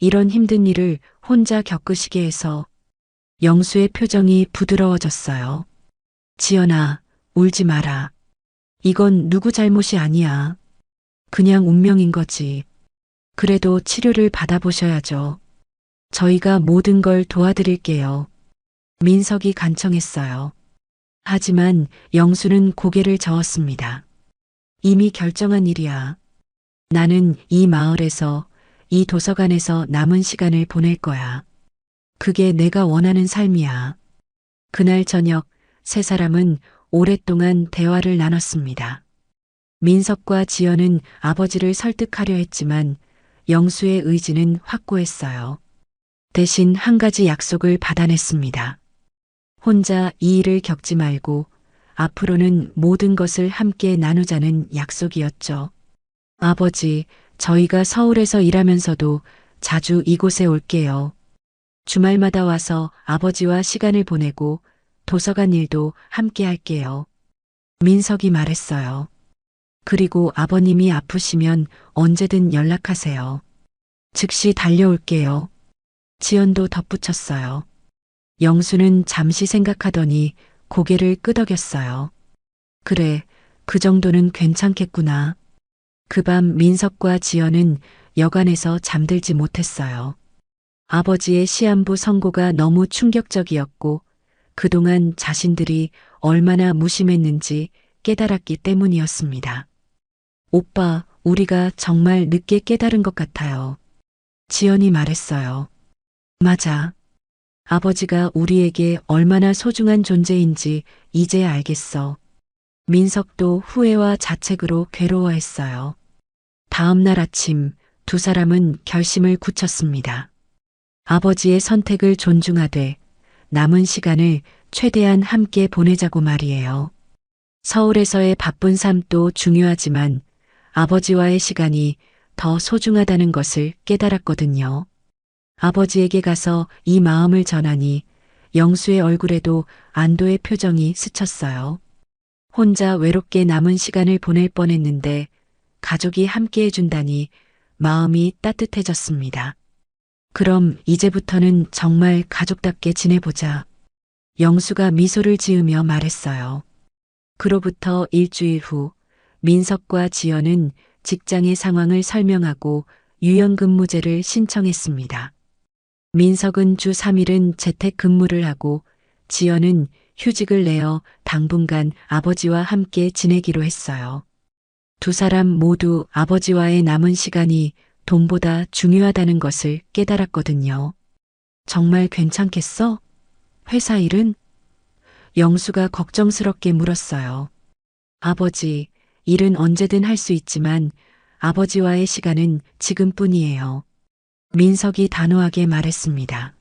이런 힘든 일을 혼자 겪으시게 해서. 영수의 표정이 부드러워졌어요. 지연아, 울지 마라. 이건 누구 잘못이 아니야. 그냥 운명인 거지. 그래도 치료를 받아보셔야죠. 저희가 모든 걸 도와드릴게요. 민석이 간청했어요. 하지만 영수는 고개를 저었습니다. 이미 결정한 일이야. 나는 이 마을에서, 이 도서관에서 남은 시간을 보낼 거야. 그게 내가 원하는 삶이야. 그날 저녁 세 사람은 오랫동안 대화를 나눴습니다. 민석과 지연은 아버지를 설득하려 했지만 영수의 의지는 확고했어요. 대신 한 가지 약속을 받아냈습니다. 혼자 이 일을 겪지 말고 앞으로는 모든 것을 함께 나누자는 약속이었죠. 아버지, 저희가 서울에서 일하면서도 자주 이곳에 올게요. 주말마다 와서 아버지와 시간을 보내고 도서관 일도 함께 할게요. 민석이 말했어요. 그리고 아버님이 아프시면 언제든 연락하세요. 즉시 달려올게요. 지연도 덧붙였어요. 영수는 잠시 생각하더니 고개를 끄덕였어요. 그래, 그 정도는 괜찮겠구나. 그 밤 민석과 지연은 여관에서 잠들지 못했어요. 아버지의 시한부 선고가 너무 충격적이었고 그동안 자신들이 얼마나 무심했는지 깨달았기 때문이었습니다. 오빠, 우리가 정말 늦게 깨달은 것 같아요. 지연이 말했어요. 맞아. 아버지가 우리에게 얼마나 소중한 존재인지 이제야 알겠어. 민석도 후회와 자책으로 괴로워했어요. 다음 날 아침 두 사람은 결심을 굳혔습니다. 아버지의 선택을 존중하되 남은 시간을 최대한 함께 보내자고 말이에요. 서울에서의 바쁜 삶도 중요하지만 아버지와의 시간이 더 소중하다는 것을 깨달았거든요. 아버지에게 가서 이 마음을 전하니 영수의 얼굴에도 안도의 표정이 스쳤어요. 혼자 외롭게 남은 시간을 보낼 뻔했는데 가족이 함께 해준다니 마음이 따뜻해졌습니다. 그럼 이제부터는 정말 가족답게 지내보자. 영수가 미소를 지으며 말했어요. 그로부터 일주일 후 민석과 지연은 직장의 상황을 설명하고 유연근무제를 신청했습니다. 민석은 주 3일은 재택근무를 하고 지연은 휴직을 내어 당분간 아버지와 함께 지내기로 했어요. 두 사람 모두 아버지와의 남은 시간이 돈보다 중요하다는 것을 깨달았거든요. 정말 괜찮겠어? 회사 일은? 영수가 걱정스럽게 물었어요. 아버지, 일은 언제든 할 수 있지만 아버지와의 시간은 지금뿐이에요. 민석이 단호하게 말했습니다.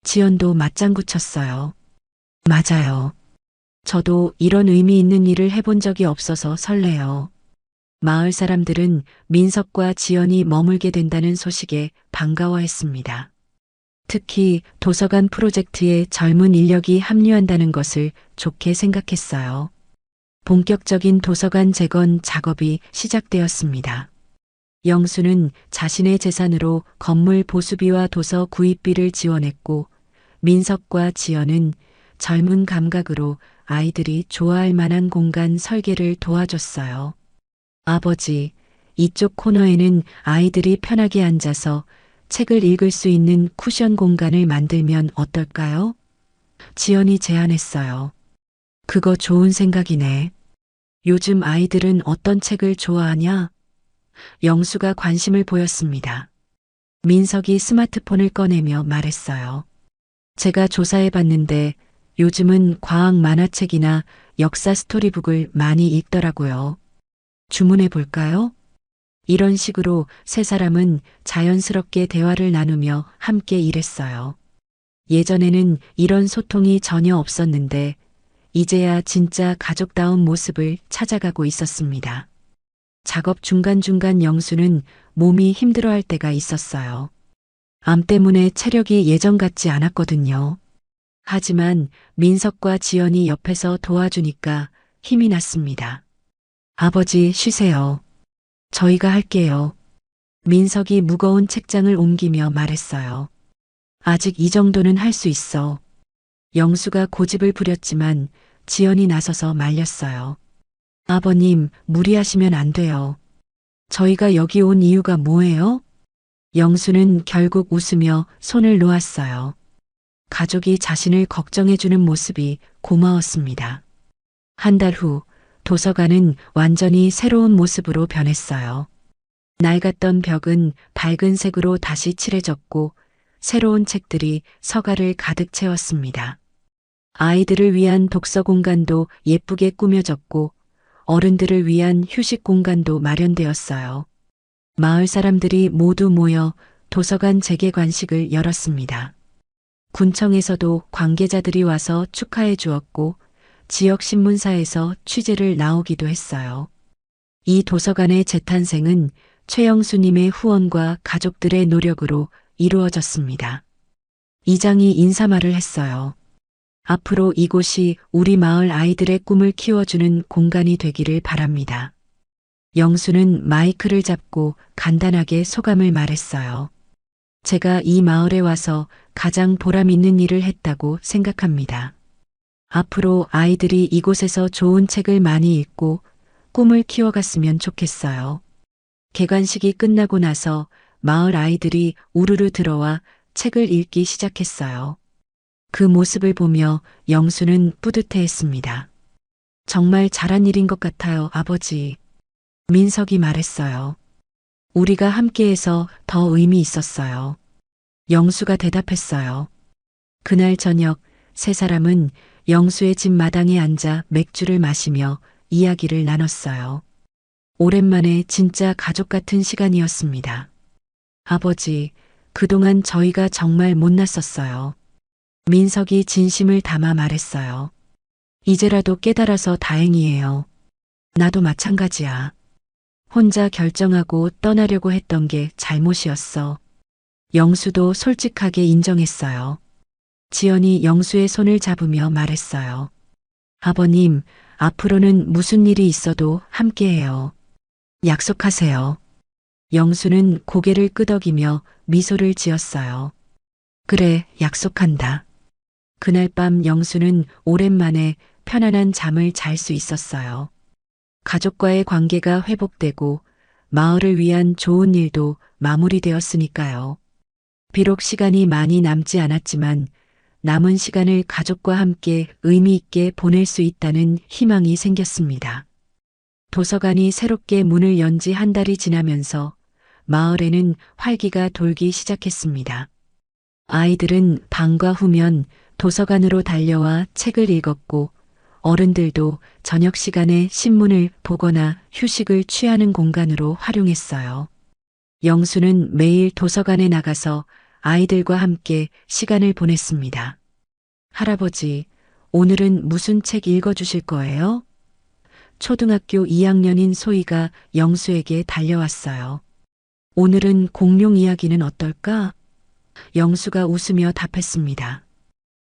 지연도 맞장구 쳤어요. 맞아요. 저도 이런 의미 있는 일을 해본 적이 없어서 설레요. 마을 사람들은 민석과 지연이 머물게 된다는 소식에 반가워했습니다. 특히 도서관 프로젝트에 젊은 인력이 합류한다는 것을 좋게 생각했어요. 본격적인 도서관 재건 작업이 시작되었습니다. 영수는 자신의 재산으로 건물 보수비와 도서 구입비를 지원했고 민석과 지연은 젊은 감각으로 아이들이 좋아할 만한 공간 설계를 도와줬어요. 아버지, 이쪽 코너에는 아이들이 편하게 앉아서 책을 읽을 수 있는 쿠션 공간을 만들면 어떨까요? 지연이 제안했어요. 그거 좋은 생각이네. 요즘 아이들은 어떤 책을 좋아하냐? 영수가 관심을 보였습니다. 민석이 스마트폰을 꺼내며 말했어요. 제가 조사해 봤는데 요즘은 과학 만화책이나 역사 스토리북을 많이 읽더라고요. 주문해 볼까요? 이런 식으로 세 사람은 자연스럽게 대화를 나누며 함께 일했어요. 예전에는 이런 소통이 전혀 없었는데 이제야 진짜 가족다운 모습을 찾아가고 있었습니다. 작업 중간중간 영수는 몸이 힘들어할 때가 있었어요. 암 때문에 체력이 예전 같지 않았거든요. 하지만 민석과 지연이 옆에서 도와주니까 힘이 났습니다. 아버지, 쉬세요. 저희가 할게요. 민석이 무거운 책장을 옮기며 말했어요. 아직 이 정도는 할 수 있어. 영수가 고집을 부렸지만 지연이 나서서 말렸어요. 아버님, 무리하시면 안 돼요. 저희가 여기 온 이유가 뭐예요? 영수는 결국 웃으며 손을 놓았어요. 가족이 자신을 걱정해주는 모습이 고마웠습니다. 한 달 후, 도서관은 완전히 새로운 모습으로 변했어요. 낡았던 벽은 밝은 색으로 다시 칠해졌고, 새로운 책들이 서가를 가득 채웠습니다. 아이들을 위한 독서 공간도 예쁘게 꾸며졌고, 어른들을 위한 휴식 공간도 마련되었어요. 마을 사람들이 모두 모여 도서관 재개관식을 열었습니다. 군청에서도 관계자들이 와서 축하해 주었고, 지역 신문사에서 취재를 나오기도 했어요. 이 도서관의 재탄생은 최영수님의 후원과 가족들의 노력으로 이루어졌습니다. 이장이 인사말을 했어요. 앞으로 이곳이 우리 마을 아이들의 꿈을 키워주는 공간이 되기를 바랍니다. 영수는 마이크를 잡고 간단하게 소감을 말했어요. 제가 이 마을에 와서 가장 보람 있는 일을 했다고 생각합니다. 앞으로 아이들이 이곳에서 좋은 책을 많이 읽고 꿈을 키워갔으면 좋겠어요. 개관식이 끝나고 나서 마을 아이들이 우르르 들어와 책을 읽기 시작했어요. 그 모습을 보며 영수는 뿌듯해했습니다. 정말 잘한 일인 것 같아요, 아버지. 민석이 말했어요. 우리가 함께해서 더 의미 있었어요. 영수가 대답했어요. 그날 저녁 세 사람은 영수의 집 마당에 앉아 맥주를 마시며 이야기를 나눴어요. 오랜만에 진짜 가족 같은 시간이었습니다. 아버지, 그동안 저희가 정말 못났었어요. 민석이 진심을 담아 말했어요. 이제라도 깨달아서 다행이에요. 나도 마찬가지야. 혼자 결정하고 떠나려고 했던 게 잘못이었어. 영수도 솔직하게 인정했어요. 지연이 영수의 손을 잡으며 말했어요. 아버님, 앞으로는 무슨 일이 있어도 함께해요. 약속하세요. 영수는 고개를 끄덕이며 미소를 지었어요. 그래, 약속한다. 그날 밤 영수는 오랜만에 편안한 잠을 잘 수 있었어요. 가족과의 관계가 회복되고 마을을 위한 좋은 일도 마무리되었으니까요. 비록 시간이 많이 남지 않았지만 남은 시간을 가족과 함께 의미 있게 보낼 수 있다는 희망이 생겼습니다. 도서관이 새롭게 문을 연 지 한 달이 지나면서 마을에는 활기가 돌기 시작했습니다. 아이들은 방과 후면 도서관으로 달려와 책을 읽었고 어른들도 저녁 시간에 신문을 보거나 휴식을 취하는 공간으로 활용했어요. 영수는 매일 도서관에 나가서 아이들과 함께 시간을 보냈습니다. 할아버지, 오늘은 무슨 책 읽어주실 거예요? 초등학교 2학년인 소희가 영수에게 달려왔어요. 오늘은 공룡 이야기는 어떨까? 영수가 웃으며 답했습니다.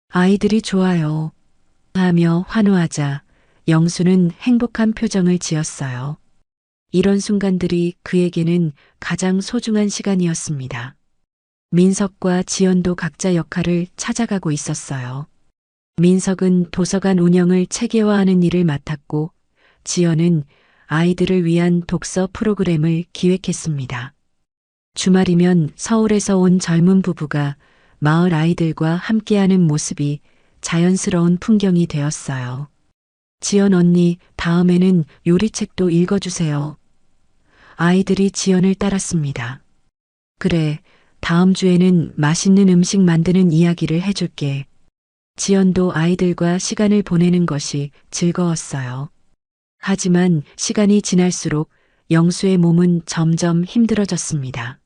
아이들이 좋아요. 하며 환호하자 영수는 행복한 표정을 지었어요. 이런 순간들이 그에게는 가장 소중한 시간이었습니다. 민석과 지연도 각자 역할을 찾아가고 있었어요. 민석은 도서관 운영을 체계화하는 일을 맡았고 지연은 아이들을 위한 독서 프로그램을 기획했습니다. 주말이면 서울에서 온 젊은 부부가 마을 아이들과 함께하는 모습이 자연스러운 풍경이 되었어요. 지연 언니, 다음에는 요리책도 읽어주세요. 아이들이 지연을 따랐습니다. 그래, 다음 주에는 맛있는 음식 만드는 이야기를 해줄게. 지연도 아이들과 시간을 보내는 것이 즐거웠어요. 하지만 시간이 지날수록 영수의 몸은 점점 힘들어졌습니다.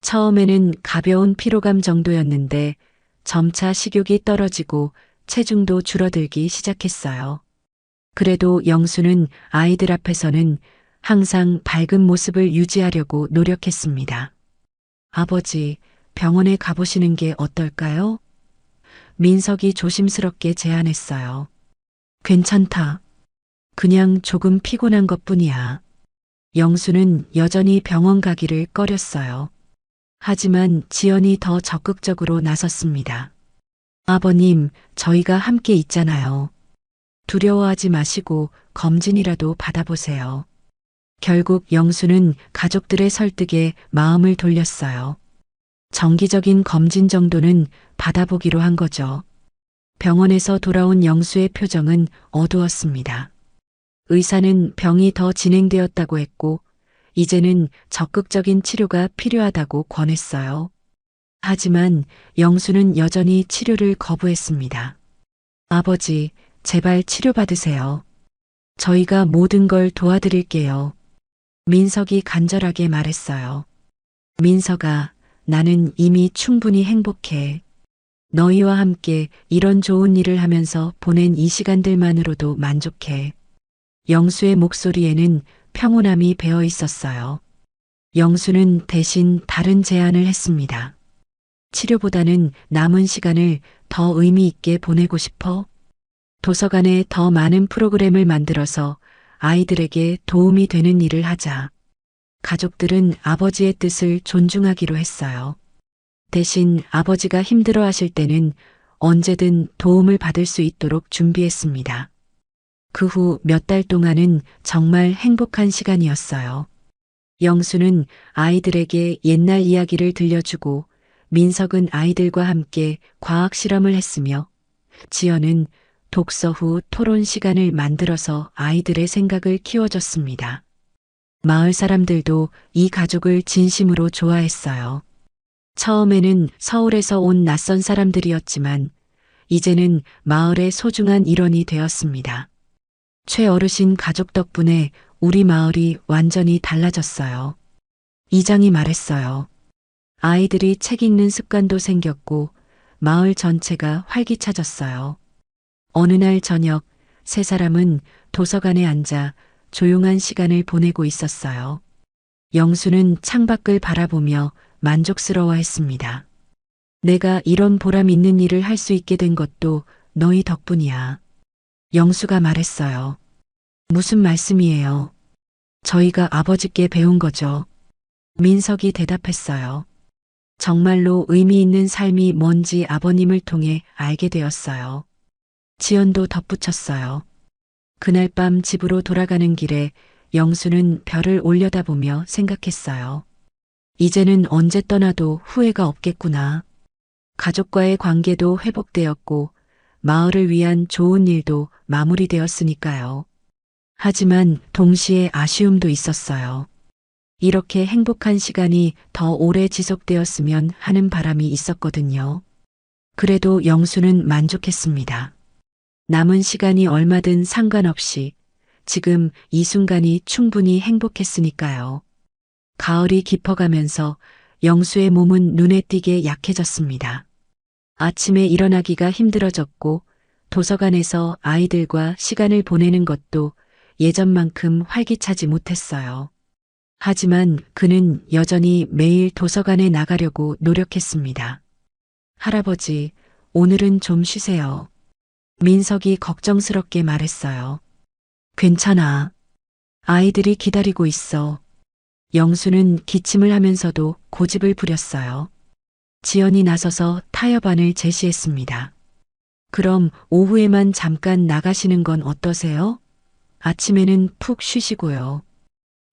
처음에는 가벼운 피로감 정도였는데 점차 식욕이 떨어지고 체중도 줄어들기 시작했어요. 그래도 영수는 아이들 앞에서는 항상 밝은 모습을 유지하려고 노력했습니다. 아버지, 병원에 가보시는 게 어떨까요? 민석이 조심스럽게 제안했어요. 괜찮다. 그냥 조금 피곤한 것뿐이야. 영수는 여전히 병원 가기를 꺼렸어요. 하지만 지연이 더 적극적으로 나섰습니다. 아버님, 저희가 함께 있잖아요. 두려워하지 마시고 검진이라도 받아보세요. 결국 영수는 가족들의 설득에 마음을 돌렸어요. 정기적인 검진 정도는 받아보기로 한 거죠. 병원에서 돌아온 영수의 표정은 어두웠습니다. 의사는 병이 더 진행되었다고 했고, 이제는 적극적인 치료가 필요하다고 권했어요. 하지만 영수는 여전히 치료를 거부했습니다. 아버지, 제발 치료받으세요. 저희가 모든 걸 도와드릴게요. 민석이 간절하게 말했어요. 민석아, 나는 이미 충분히 행복해. 너희와 함께 이런 좋은 일을 하면서 보낸 이 시간들만으로도 만족해. 영수의 목소리에는 평온함이 배어 있었어요. 영수는 대신 다른 제안을 했습니다. 치료보다는 남은 시간을 더 의미 있게 보내고 싶어. 도서관에 더 많은 프로그램을 만들어서 아이들에게 도움이 되는 일을 하자. 가족들은 아버지의 뜻을 존중하기로 했어요. 대신 아버지가 힘들어 하실 때는 언제든 도움을 받을 수 있도록 준비했습니다. 그 후 몇 달 동안은 정말 행복한 시간이었어요. 영수는 아이들에게 옛날 이야기를 들려주고 민석은 아이들과 함께 과학 실험을 했으며 지연은 독서 후 토론 시간을 만들어서 아이들의 생각을 키워줬습니다. 마을 사람들도 이 가족을 진심으로 좋아했어요. 처음에는 서울에서 온 낯선 사람들이었지만 이제는 마을의 소중한 일원이 되었습니다. 최어르신 가족 덕분에 우리 마을이 완전히 달라졌어요. 이장이 말했어요. 아이들이 책 읽는 습관도 생겼고 마을 전체가 활기차졌어요. 어느 날 저녁 세 사람은 도서관에 앉아 조용한 시간을 보내고 있었어요. 영수는 창밖을 바라보며 만족스러워했습니다. 내가 이런 보람 있는 일을 할 수 있게 된 것도 너희 덕분이야. 영수가 말했어요. 무슨 말씀이에요? 저희가 아버지께 배운 거죠. 민석이 대답했어요. 정말로 의미 있는 삶이 뭔지 아버님을 통해 알게 되었어요. 지연도 덧붙였어요. 그날 밤 집으로 돌아가는 길에 영수는 별을 올려다보며 생각했어요. 이제는 언제 떠나도 후회가 없겠구나. 가족과의 관계도 회복되었고 마을을 위한 좋은 일도 마무리되었으니까요. 하지만 동시에 아쉬움도 있었어요. 이렇게 행복한 시간이 더 오래 지속되었으면 하는 바람이 있었거든요. 그래도 영수는 만족했습니다. 남은 시간이 얼마든 상관없이 지금 이 순간이 충분히 행복했으니까요. 가을이 깊어가면서 영수의 몸은 눈에 띄게 약해졌습니다. 아침에 일어나기가 힘들어졌고 도서관에서 아이들과 시간을 보내는 것도 예전만큼 활기차지 못했어요. 하지만 그는 여전히 매일 도서관에 나가려고 노력했습니다. 할아버지, 오늘은 좀 쉬세요. 민석이 걱정스럽게 말했어요. 괜찮아. 아이들이 기다리고 있어. 영수는 기침을 하면서도 고집을 부렸어요. 지연이 나서서 타협안을 제시했습니다. 그럼 오후에만 잠깐 나가시는 건 어떠세요? 아침에는 푹 쉬시고요.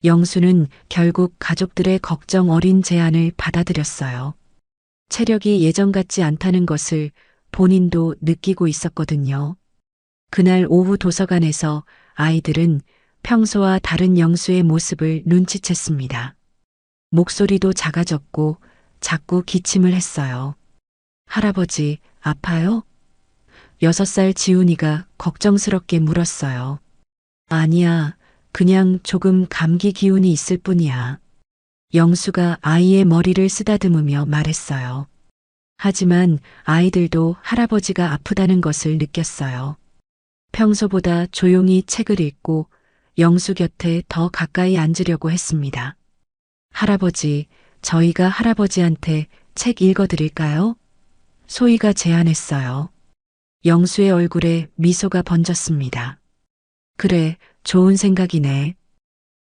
영수는 결국 가족들의 걱정 어린 제안을 받아들였어요. 체력이 예전 같지 않다는 것을 본인도 느끼고 있었거든요. 그날 오후 도서관에서 아이들은 평소와 다른 영수의 모습을 눈치챘습니다. 목소리도 작아졌고 자꾸 기침을 했어요. 할아버지, 아파요? 6살 지훈이가 걱정스럽게 물었어요. 아니야, 그냥 조금 감기 기운이 있을 뿐이야. 영수가 아이의 머리를 쓰다듬으며 말했어요. 하지만 아이들도 할아버지가 아프다는 것을 느꼈어요. 평소보다 조용히 책을 읽고 영수 곁에 더 가까이 앉으려고 했습니다. 할아버지, 저희가 할아버지한테 책 읽어드릴까요? 소희가 제안했어요. 영수의 얼굴에 미소가 번졌습니다. 그래, 좋은 생각이네.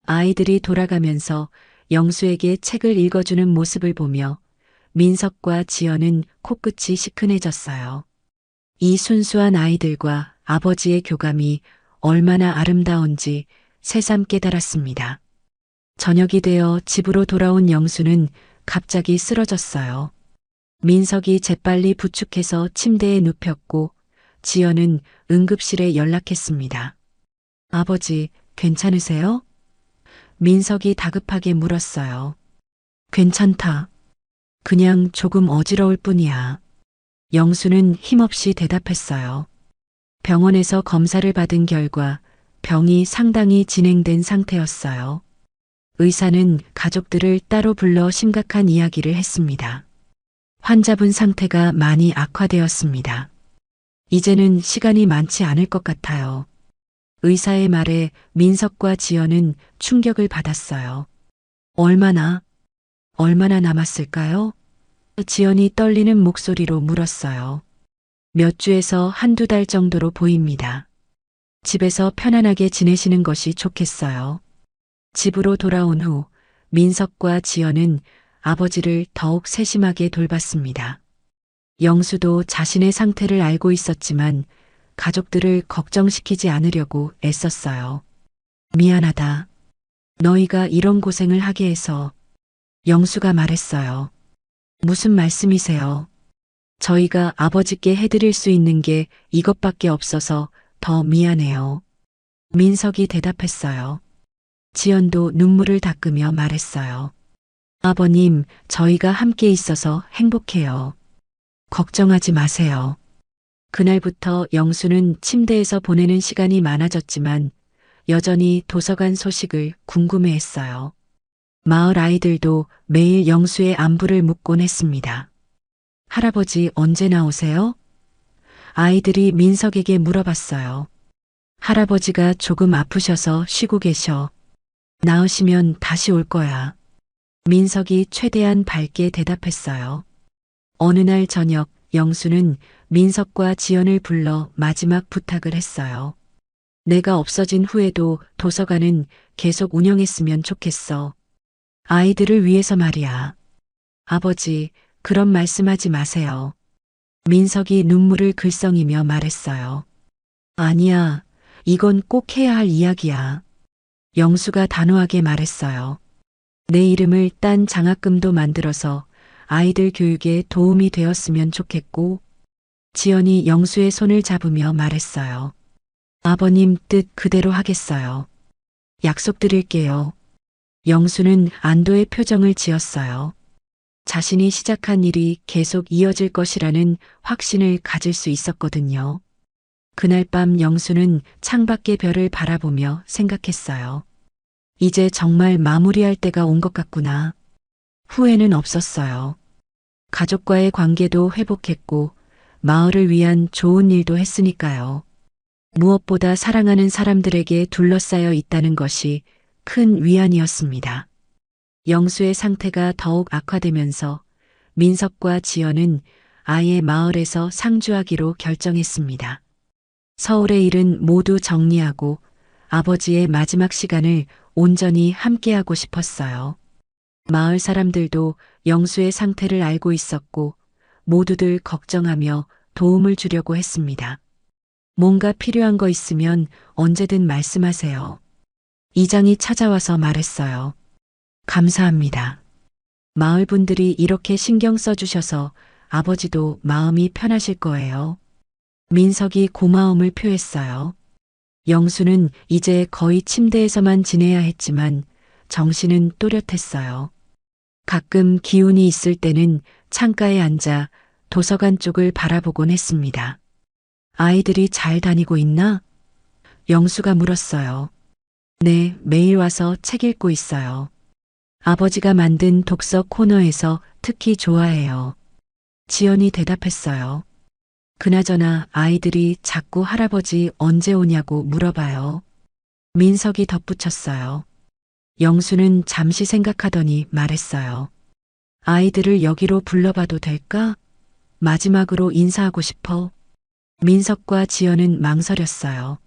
아이들이 돌아가면서 영수에게 책을 읽어주는 모습을 보며 민석과 지연은 코끝이 시큰해졌어요. 이 순수한 아이들과 아버지의 교감이 얼마나 아름다운지 새삼 깨달았습니다. 저녁이 되어 집으로 돌아온 영수는 갑자기 쓰러졌어요. 민석이 재빨리 부축해서 침대에 눕혔고 지연은 응급실에 연락했습니다. 아버지, 괜찮으세요? 민석이 다급하게 물었어요. 괜찮다. 그냥 조금 어지러울 뿐이야. 영수는 힘없이 대답했어요. 병원에서 검사를 받은 결과 병이 상당히 진행된 상태였어요. 의사는 가족들을 따로 불러 심각한 이야기를 했습니다. 환자분 상태가 많이 악화되었습니다. 이제는 시간이 많지 않을 것 같아요. 의사의 말에 민석과 지연은 충격을 받았어요. 얼마나 남았을까요? 지연이 떨리는 목소리로 물었어요. 몇 주에서 한두 달 정도로 보입니다. 집에서 편안하게 지내시는 것이 좋겠어요. 집으로 돌아온 후 민석과 지연은 아버지를 더욱 세심하게 돌봤습니다. 영수도 자신의 상태를 알고 있었지만 가족들을 걱정시키지 않으려고 애썼어요. 미안하다. 너희가 이런 고생을 하게 해서. 영수가 말했어요. 무슨 말씀이세요? 저희가 아버지께 해드릴 수 있는 게 이것밖에 없어서 더 미안해요. 민석이 대답했어요. 지연도 눈물을 닦으며 말했어요. 아버님, 저희가 함께 있어서 행복해요. 걱정하지 마세요. 그날부터 영수는 침대에서 보내는 시간이 많아졌지만 여전히 도서관 소식을 궁금해했어요. 마을 아이들도 매일 영수의 안부를 묻곤 했습니다. 할아버지 언제 나오세요? 아이들이 민석에게 물어봤어요. 할아버지가 조금 아프셔서 쉬고 계셔. 나으시면 다시 올 거야. 민석이 최대한 밝게 대답했어요. 어느 날 저녁 영수는 민석과 지연을 불러 마지막 부탁을 했어요. 내가 없어진 후에도 도서관은 계속 운영했으면 좋겠어. 아이들을 위해서 말이야. 아버지, 그런 말씀하지 마세요. 민석이 눈물을 글썽이며 말했어요. 아니야, 이건 꼭 해야 할 이야기야. 영수가 단호하게 말했어요. 내 이름을 딴 장학금도 만들어서 아이들 교육에 도움이 되었으면 좋겠고, 지연이 영수의 손을 잡으며 말했어요. 아버님 뜻 그대로 하겠어요. 약속드릴게요. 영수는 안도의 표정을 지었어요. 자신이 시작한 일이 계속 이어질 것이라는 확신을 가질 수 있었거든요. 그날 밤 영수는 창밖의 별을 바라보며 생각했어요. 이제 정말 마무리할 때가 온 것 같구나. 후회는 없었어요. 가족과의 관계도 회복했고 마을을 위한 좋은 일도 했으니까요. 무엇보다 사랑하는 사람들에게 둘러싸여 있다는 것이 큰 위안이었습니다. 영수의 상태가 더욱 악화되면서 민석과 지연은 아예 마을에서 상주하기로 결정했습니다. 서울의 일은 모두 정리하고 아버지의 마지막 시간을 온전히 함께하고 싶었어요. 마을 사람들도 영수의 상태를 알고 있었고 모두들 걱정하며 도움을 주려고 했습니다. 뭔가 필요한 거 있으면 언제든 말씀하세요. 이장이 찾아와서 말했어요. 감사합니다. 마을 분들이 이렇게 신경 써주셔서 아버지도 마음이 편하실 거예요. 민석이 고마움을 표했어요. 영수는 이제 거의 침대에서만 지내야 했지만 정신은 또렷했어요. 가끔 기운이 있을 때는 창가에 앉아 도서관 쪽을 바라보곤 했습니다. 아이들이 잘 다니고 있나? 영수가 물었어요. 네, 매일 와서 책 읽고 있어요. 아버지가 만든 독서 코너에서 특히 좋아해요. 지연이 대답했어요. 그나저나 아이들이 자꾸 할아버지 언제 오냐고 물어봐요. 민석이 덧붙였어요. 영수는 잠시 생각하더니 말했어요. 아이들을 여기로 불러봐도 될까? 마지막으로 인사하고 싶어. 민석과 지연은 망설였어요.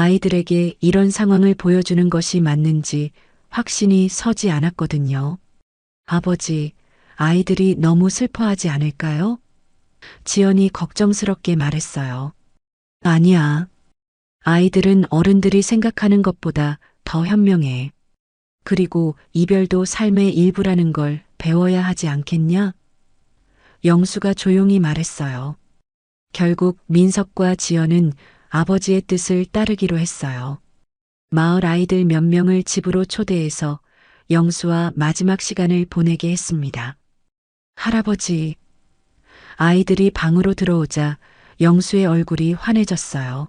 아이들에게 이런 상황을 보여주는 것이 맞는지 확신이 서지 않았거든요. 아버지, 아이들이 너무 슬퍼하지 않을까요? 지연이 걱정스럽게 말했어요. 아니야. 아이들은 어른들이 생각하는 것보다 더 현명해. 그리고 이별도 삶의 일부라는 걸 배워야 하지 않겠냐? 영수가 조용히 말했어요. 결국 민석과 지연은 아버지의 뜻을 따르기로 했어요. 마을 아이들 몇 명을 집으로 초대해서 영수와 마지막 시간을 보내게 했습니다. 할아버지, 아이들이 방으로 들어오자 영수의 얼굴이 환해졌어요.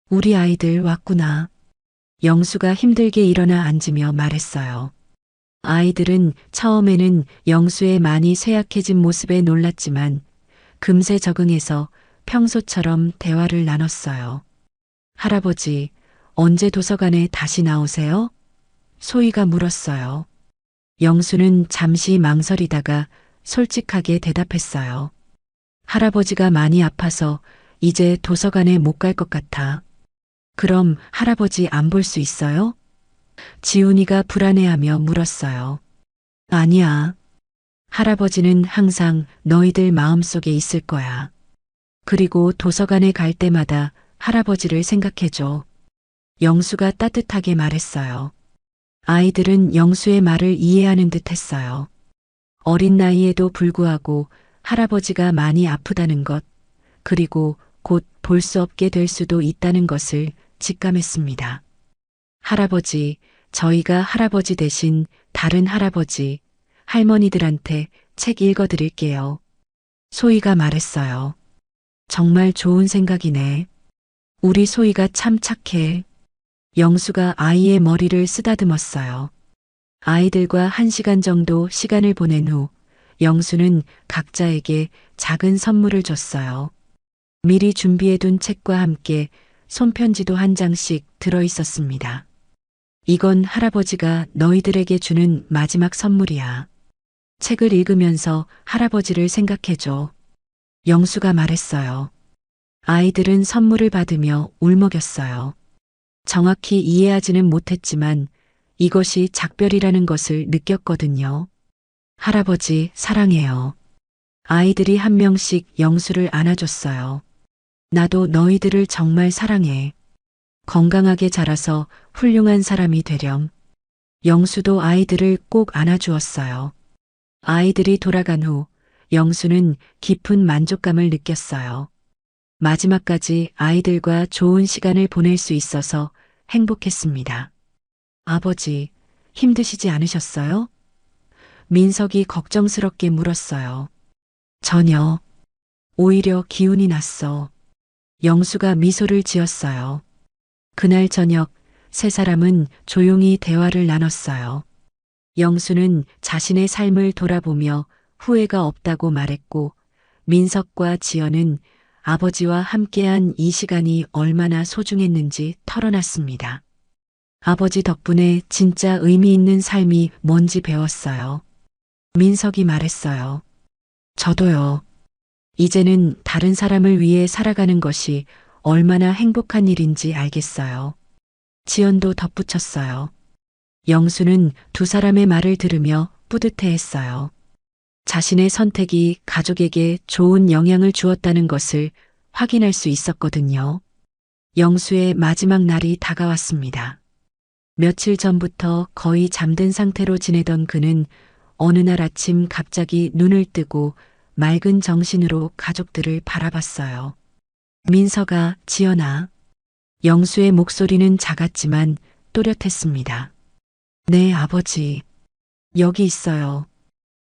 우리 아이들 왔구나. 영수가 힘들게 일어나 앉으며 말했어요. 아이들은 처음에는 영수의 많이 쇠약해진 모습에 놀랐지만 금세 적응해서 평소처럼 대화를 나눴어요. 할아버지, 언제 도서관에 다시 나오세요? 소희가 물었어요. 영수는 잠시 망설이다가 솔직하게 대답했어요. 할아버지가 많이 아파서 이제 도서관에 못 갈 것 같아. 그럼 할아버지 안 볼 수 있어요? 지훈이가 불안해하며 물었어요. 아니야. 할아버지는 항상 너희들 마음속에 있을 거야. 그리고 도서관에 갈 때마다 할아버지를 생각해줘. 영수가 따뜻하게 말했어요. 아이들은 영수의 말을 이해하는 듯 했어요. 어린 나이에도 불구하고 할아버지가 많이 아프다는 것, 그리고 곧 볼 수 없게 될 수도 있다는 것을 직감했습니다. 할아버지, 저희가 할아버지 대신 다른 할아버지, 할머니들한테 책 읽어드릴게요. 소희가 말했어요. 정말 좋은 생각이네. 우리 소희가 참 착해. 영수가 아이의 머리를 쓰다듬었어요. 아이들과 1시간 정도 시간을 보낸 후 영수는 각자에게 작은 선물을 줬어요. 미리 준비해둔 책과 함께 손편지도 한 장씩 들어 있었습니다. 이건 할아버지가 너희들에게 주는 마지막 선물이야. 책을 읽으면서 할아버지를 생각해줘. 영수가 말했어요. 아이들은 선물을 받으며 울먹였어요. 정확히 이해하지는 못했지만 이것이 작별이라는 것을 느꼈거든요. 할아버지, 사랑해요. 아이들이 한 명씩 영수를 안아줬어요. 나도 너희들을 정말 사랑해. 건강하게 자라서 훌륭한 사람이 되렴. 영수도 아이들을 꼭 안아주었어요. 아이들이 돌아간 후 영수는 깊은 만족감을 느꼈어요. 마지막까지 아이들과 좋은 시간을 보낼 수 있어서 행복했습니다. 아버지, 힘드시지 않으셨어요? 민석이 걱정스럽게 물었어요. 전혀. 오히려 기운이 났어. 영수가 미소를 지었어요. 그날 저녁 세 사람은 조용히 대화를 나눴어요. 영수는 자신의 삶을 돌아보며 후회가 없다고 말했고 민석과 지연은 아버지와 함께한 이 시간이 얼마나 소중했는지 털어놨습니다. 아버지 덕분에 진짜 의미 있는 삶이 뭔지 배웠어요. 민석이 말했어요. 저도요. 이제는 다른 사람을 위해 살아가는 것이 얼마나 행복한 일인지 알겠어요. 지연도 덧붙였어요. 영수는 두 사람의 말을 들으며 뿌듯해했어요. 자신의 선택이 가족에게 좋은 영향을 주었다는 것을 확인할 수 있었거든요. 영수의 마지막 날이 다가왔습니다. 며칠 전부터 거의 잠든 상태로 지내던 그는 어느 날 아침 갑자기 눈을 뜨고 맑은 정신으로 가족들을 바라봤어요. 민서가, 지연아. 영수의 목소리는 작았지만 또렷했습니다. 네, 아버지. 여기 있어요.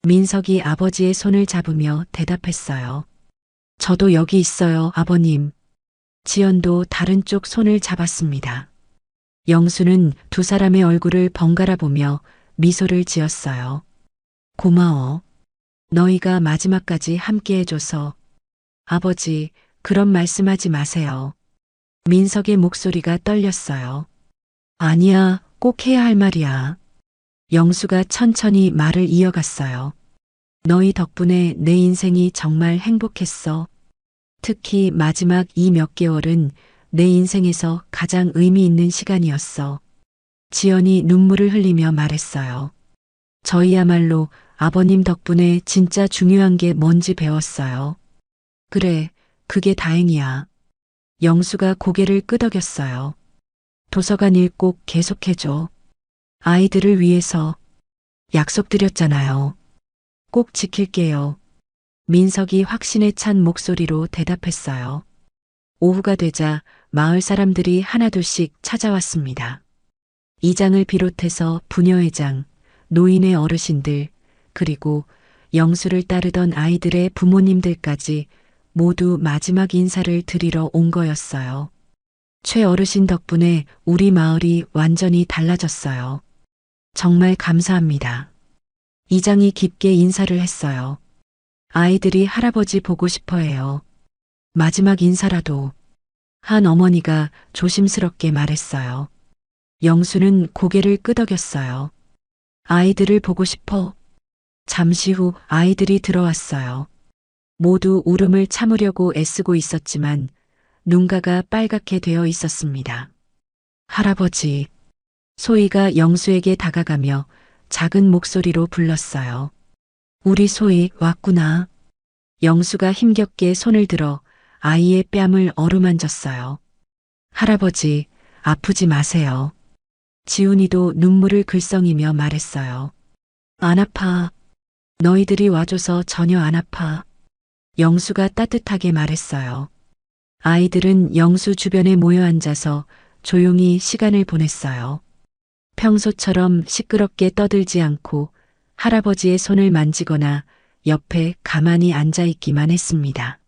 민석이 아버지의 손을 잡으며 대답했어요. 저도 여기 있어요, 아버님. 지연도 다른 쪽 손을 잡았습니다. 영수는 두 사람의 얼굴을 번갈아 보며 미소를 지었어요. 고마워. 너희가 마지막까지 함께 해줘서. 아버지, 그런 말씀하지 마세요. 민석의 목소리가 떨렸어요. 아니야, 꼭 해야 할 말이야. 영수가 천천히 말을 이어갔어요. 너희 덕분에 내 인생이 정말 행복했어. 특히 마지막 이 몇 개월은 내 인생에서 가장 의미 있는 시간이었어. 지연이 눈물을 흘리며 말했어요. 저희야말로 아버님 덕분에 진짜 중요한 게 뭔지 배웠어요. 그래, 그게 다행이야. 영수가 고개를 끄덕였어요. 도서관 일 꼭 계속해줘. 아이들을 위해서 약속드렸잖아요. 꼭 지킬게요. 민석이 확신에 찬 목소리로 대답했어요. 오후가 되자 마을 사람들이 하나둘씩 찾아왔습니다. 이장을 비롯해서 부녀회장, 노인의 어르신들, 그리고 영수를 따르던 아이들의 부모님들까지 모두 마지막 인사를 드리러 온 거였어요. 최 어르신 덕분에 우리 마을이 완전히 달라졌어요. 정말 감사합니다. 이장이 깊게 인사를 했어요. 아이들이 할아버지 보고 싶어 해요. 마지막 인사라도. 한 어머니가 조심스럽게 말했어요. 영수는 고개를 끄덕였어요. 아이들을 보고 싶어. 잠시 후 아이들이 들어왔어요. 모두 울음을 참으려고 애쓰고 있었지만 눈가가 빨갛게 되어 있었습니다. 할아버지. 소희가 영수에게 다가가며 작은 목소리로 불렀어요. 우리 소희 왔구나. 영수가 힘겹게 손을 들어 아이의 뺨을 어루만졌어요. 할아버지, 아프지 마세요. 지훈이도 눈물을 글썽이며 말했어요. 안 아파. 너희들이 와줘서 전혀 안 아파. 영수가 따뜻하게 말했어요. 아이들은 영수 주변에 모여 앉아서 조용히 시간을 보냈어요. 평소처럼 시끄럽게 떠들지 않고 할아버지의 손을 만지거나 옆에 가만히 앉아 있기만 했습니다.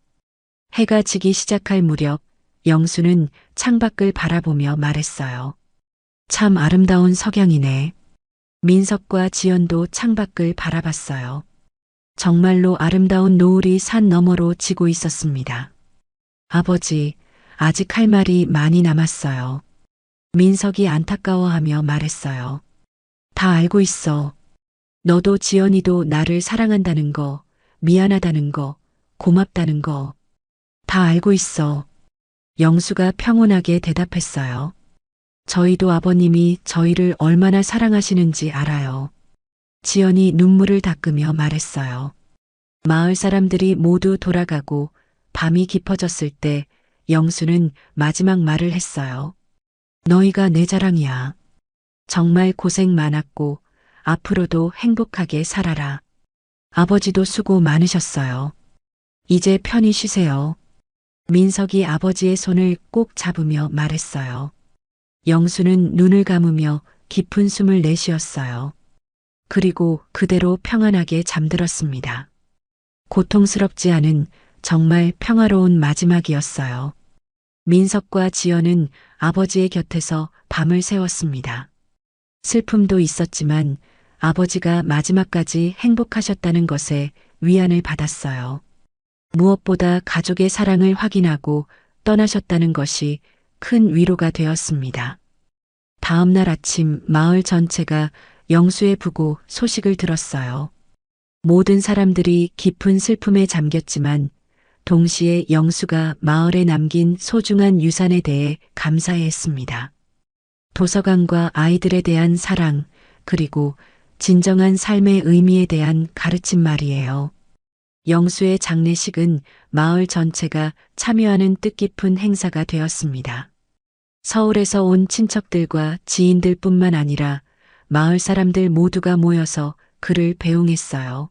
해가 지기 시작할 무렵 영수는 창밖을 바라보며 말했어요. 참 아름다운 석양이네. 민석과 지연도 창밖을 바라봤어요. 정말로 아름다운 노을이 산 너머로 지고 있었습니다. 아버지, 아직 할 말이 많이 남았어요. 민석이 안타까워하며 말했어요. 다 알고 있어. 너도 지연이도 나를 사랑한다는 거, 미안하다는 거, 고맙다는 거. 다 알고 있어. 영수가 평온하게 대답했어요. 저희도 아버님이 저희를 얼마나 사랑하시는지 알아요. 지연이 눈물을 닦으며 말했어요. 마을 사람들이 모두 돌아가고 밤이 깊어졌을 때 영수는 마지막 말을 했어요. 너희가 내 자랑이야. 정말 고생 많았고 앞으로도 행복하게 살아라. 아버지도 수고 많으셨어요. 이제 편히 쉬세요. 민석이 아버지의 손을 꼭 잡으며 말했어요. 영수는 눈을 감으며 깊은 숨을 내쉬었어요. 그리고 그대로 평안하게 잠들었습니다. 고통스럽지 않은 정말 평화로운 마지막이었어요. 민석과 지연은 아버지의 곁에서 밤을 새웠습니다. 슬픔도 있었지만 아버지가 마지막까지 행복하셨다는 것에 위안을 받았어요. 무엇보다 가족의 사랑을 확인하고 떠나셨다는 것이 큰 위로가 되었습니다. 다음 날 아침 마을 전체가 영수의 부고 소식을 들었어요. 모든 사람들이 깊은 슬픔에 잠겼지만 동시에 영수가 마을에 남긴 소중한 유산에 대해 감사했습니다. 도서관과 아이들에 대한 사랑, 그리고 진정한 삶의 의미에 대한 가르침 말이에요. 영수의 장례식은 마을 전체가 참여하는 뜻깊은 행사가 되었습니다. 서울에서 온 친척들과 지인들뿐만 아니라 마을 사람들 모두가 모여서 그를 배웅했어요.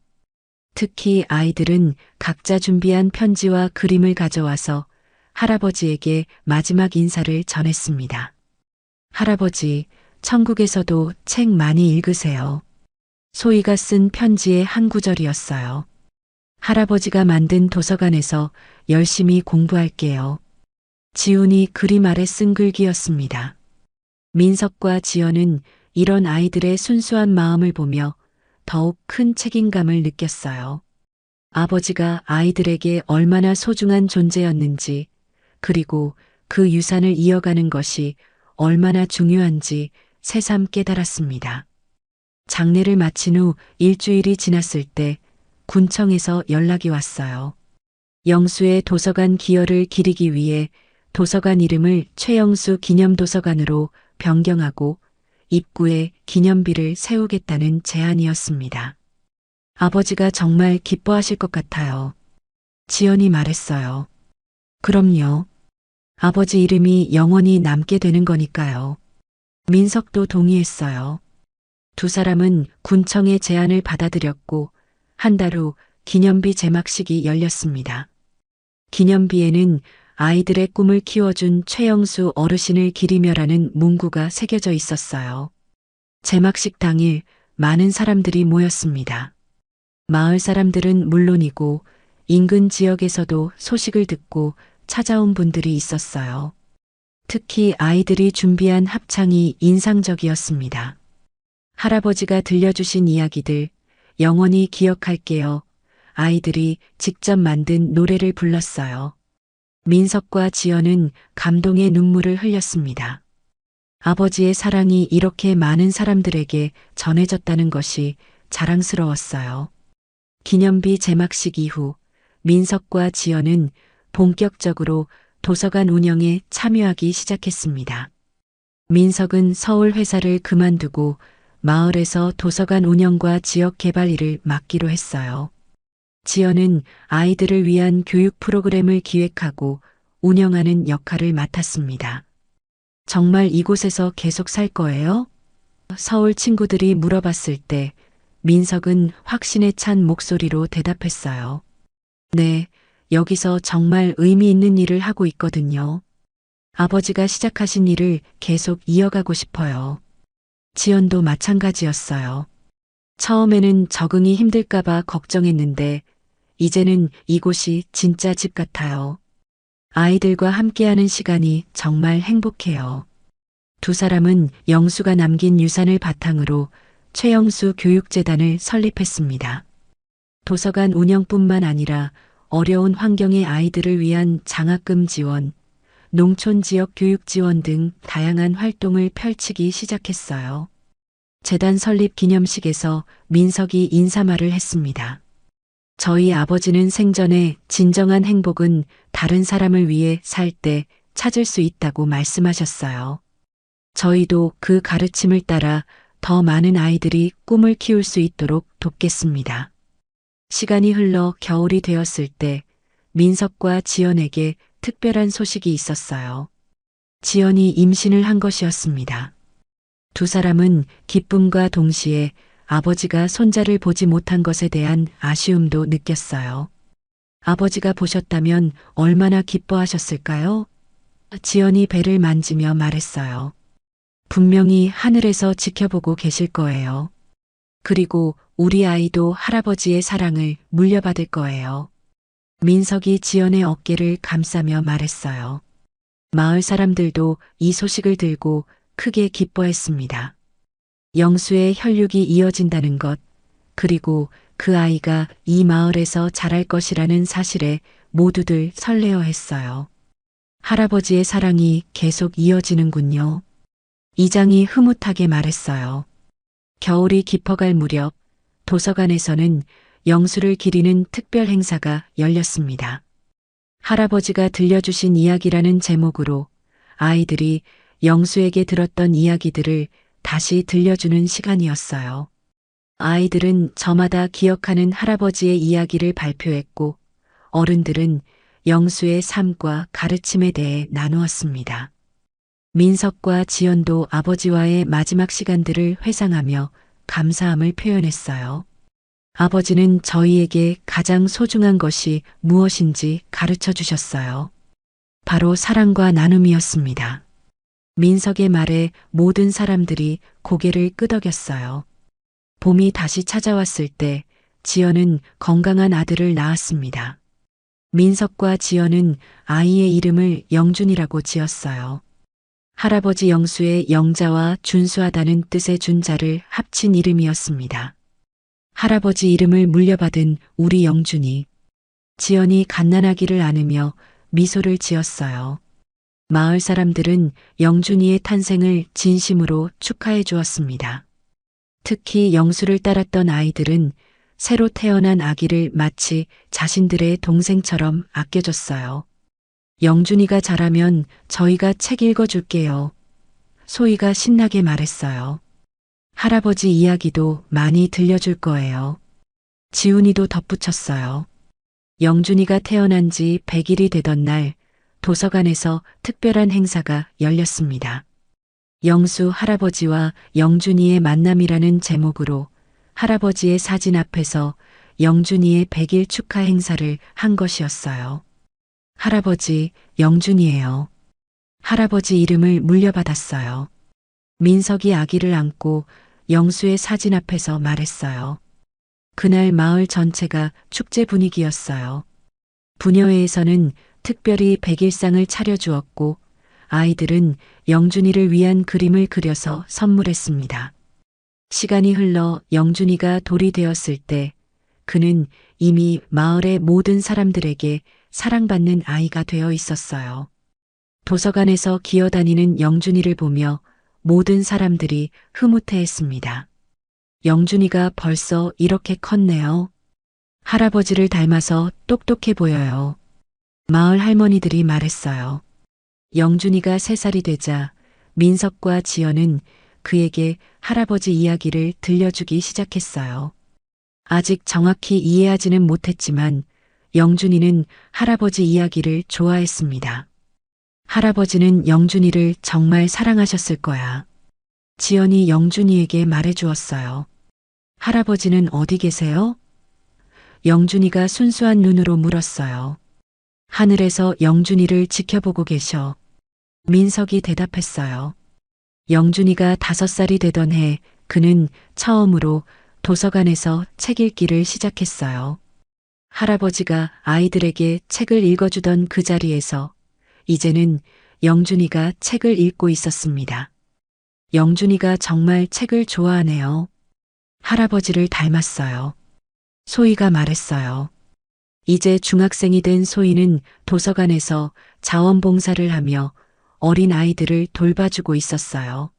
특히 아이들은 각자 준비한 편지와 그림을 가져와서 할아버지에게 마지막 인사를 전했습니다. 할아버지, 천국에서도 책 많이 읽으세요. 소희가 쓴 편지의 한 구절이었어요. 할아버지가 만든 도서관에서 열심히 공부할게요. 지훈이 그림 아래 쓴 글귀였습니다. 민석과 지연은 이런 아이들의 순수한 마음을 보며 더욱 큰 책임감을 느꼈어요. 아버지가 아이들에게 얼마나 소중한 존재였는지, 그리고 그 유산을 이어가는 것이 얼마나 중요한지 새삼 깨달았습니다. 장례를 마친 후 일주일이 지났을 때 군청에서 연락이 왔어요. 영수의 도서관 기여를 기리기 위해 도서관 이름을 최영수 기념도서관으로 변경하고 입구에 기념비를 세우겠다는 제안이었습니다. 아버지가 정말 기뻐하실 것 같아요. 지연이 말했어요. 그럼요. 아버지 이름이 영원히 남게 되는 거니까요. 민석도 동의했어요. 두 사람은 군청의 제안을 받아들였고 한 달 후 기념비 제막식이 열렸습니다. 기념비에는 아이들의 꿈을 키워준 최영수 어르신을 기리며라는 문구가 새겨져 있었어요. 제막식 당일 많은 사람들이 모였습니다. 마을 사람들은 물론이고 인근 지역에서도 소식을 듣고 찾아온 분들이 있었어요. 특히 아이들이 준비한 합창이 인상적이었습니다. 할아버지가 들려주신 이야기들 영원히 기억할게요. 아이들이 직접 만든 노래를 불렀어요. 민석과 지연은 감동의 눈물을 흘렸습니다. 아버지의 사랑이 이렇게 많은 사람들에게 전해졌다는 것이 자랑스러웠어요. 기념비 제막식 이후 민석과 지연은 본격적으로 도서관 운영에 참여하기 시작했습니다. 민석은 서울 회사를 그만두고 마을에서 도서관 운영과 지역 개발 일을 맡기로 했어요. 지연은 아이들을 위한 교육 프로그램을 기획하고 운영하는 역할을 맡았습니다. 정말 이곳에서 계속 살 거예요? 서울 친구들이 물어봤을 때 민석은 확신에 찬 목소리로 대답했어요. 네, 여기서 정말 의미 있는 일을 하고 있거든요. 아버지가 시작하신 일을 계속 이어가고 싶어요. 지연도 마찬가지였어요. 처음에는 적응이 힘들까봐 걱정했는데 이제는 이곳이 진짜 집 같아요. 아이들과 함께하는 시간이 정말 행복해요. 두 사람은 영수가 남긴 유산을 바탕으로 최영수 교육재단을 설립했습니다. 도서관 운영뿐만 아니라 어려운 환경의 아이들을 위한 장학금 지원, 농촌 지역 교육 지원 등 다양한 활동을 펼치기 시작했어요. 재단 설립 기념식에서 민석이 인사말을 했습니다. 저희 아버지는 생전에 진정한 행복은 다른 사람을 위해 살 때 찾을 수 있다고 말씀하셨어요. 저희도 그 가르침을 따라 더 많은 아이들이 꿈을 키울 수 있도록 돕겠습니다. 시간이 흘러 겨울이 되었을 때 민석과 지연에게 특별한 소식이 있었어요. 지연이 임신을 한 것이었습니다. 두 사람은 기쁨과 동시에 아버지가 손자를 보지 못한 것에 대한 아쉬움도 느꼈어요. 아버지가 보셨다면 얼마나 기뻐하셨을까요? 지연이 배를 만지며 말했어요. 분명히 하늘에서 지켜보고 계실 거예요. 그리고 우리 아이도 할아버지의 사랑을 물려받을 거예요. 민석이 지연의 어깨를 감싸며 말했어요. 마을 사람들도 이 소식을 들고 크게 기뻐했습니다. 영수의 혈육이 이어진다는 것, 그리고 그 아이가 이 마을에서 자랄 것이라는 사실에 모두들 설레어했어요. 할아버지의 사랑이 계속 이어지는군요. 이장이 흐뭇하게 말했어요. 겨울이 깊어갈 무렵 도서관에서는 영수를 기리는 특별 행사가 열렸습니다. 할아버지가 들려주신 이야기라는 제목으로 아이들이 영수에게 들었던 이야기들을 다시 들려주는 시간이었어요. 아이들은 저마다 기억하는 할아버지의 이야기를 발표했고 어른들은 영수의 삶과 가르침에 대해 나누었습니다. 민석과 지연도 아버지와의 마지막 시간들을 회상하며 감사함을 표현했어요. 아버지는 저희에게 가장 소중한 것이 무엇인지 가르쳐 주셨어요. 바로 사랑과 나눔이었습니다. 민석의 말에 모든 사람들이 고개를 끄덕였어요. 봄이 다시 찾아왔을 때 지연은 건강한 아들을 낳았습니다. 민석과 지연은 아이의 이름을 영준이라고 지었어요. 할아버지 영수의 영자와 준수하다는 뜻의 준자를 합친 이름이었습니다. 할아버지 이름을 물려받은 우리 영준이, 지연이 갓난아기를 안으며 미소를 지었어요. 마을 사람들은 영준이의 탄생을 진심으로 축하해 주었습니다. 특히 영수를 따랐던 아이들은 새로 태어난 아기를 마치 자신들의 동생처럼 아껴줬어요. 영준이가 잘하면 저희가 책 읽어줄게요. 소희가 신나게 말했어요. 할아버지 이야기도 많이 들려줄 거예요. 지훈이도 덧붙였어요. 영준이가 태어난 지 100일이 되던 날 도서관에서 특별한 행사가 열렸습니다. 영수 할아버지와 영준이의 만남이라는 제목으로 할아버지의 사진 앞에서 영준이의 100일 축하 행사를 한 것이었어요. 할아버지, 영준이에요. 할아버지 이름을 물려받았어요. 민석이 아기를 안고 영수의 사진 앞에서 말했어요. 그날 마을 전체가 축제 분위기였어요. 부녀회에서는 특별히 100일상을 차려주었고 아이들은 영준이를 위한 그림을 그려서 선물했습니다. 시간이 흘러 영준이가 돌이 되었을 때 그는 이미 마을의 모든 사람들에게 사랑받는 아이가 되어 있었어요. 도서관에서 기어다니는 영준이를 보며 모든 사람들이 흐뭇해했습니다. 영준이가 벌써 이렇게 컸네요. 할아버지를 닮아서 똑똑해 보여요. 마을 할머니들이 말했어요. 영준이가 3살이 되자 민석과 지연은 그에게 할아버지 이야기를 들려주기 시작했어요. 아직 정확히 이해하지는 못했지만 영준이는 할아버지 이야기를 좋아했습니다. 할아버지는 영준이를 정말 사랑하셨을 거야. 지연이 영준이에게 말해주었어요. 할아버지는 어디 계세요? 영준이가 순수한 눈으로 물었어요. 하늘에서 영준이를 지켜보고 계셔. 민석이 대답했어요. 영준이가 5살이 되던 해 그는 처음으로 도서관에서 책 읽기를 시작했어요. 할아버지가 아이들에게 책을 읽어주던 그 자리에서 이제는 영준이가 책을 읽고 있었습니다. 영준이가 정말 책을 좋아하네요. 할아버지를 닮았어요. 소희가 말했어요. 이제 중학생이 된 소희는 도서관에서 자원봉사를 하며 어린 아이들을 돌봐주고 있었어요.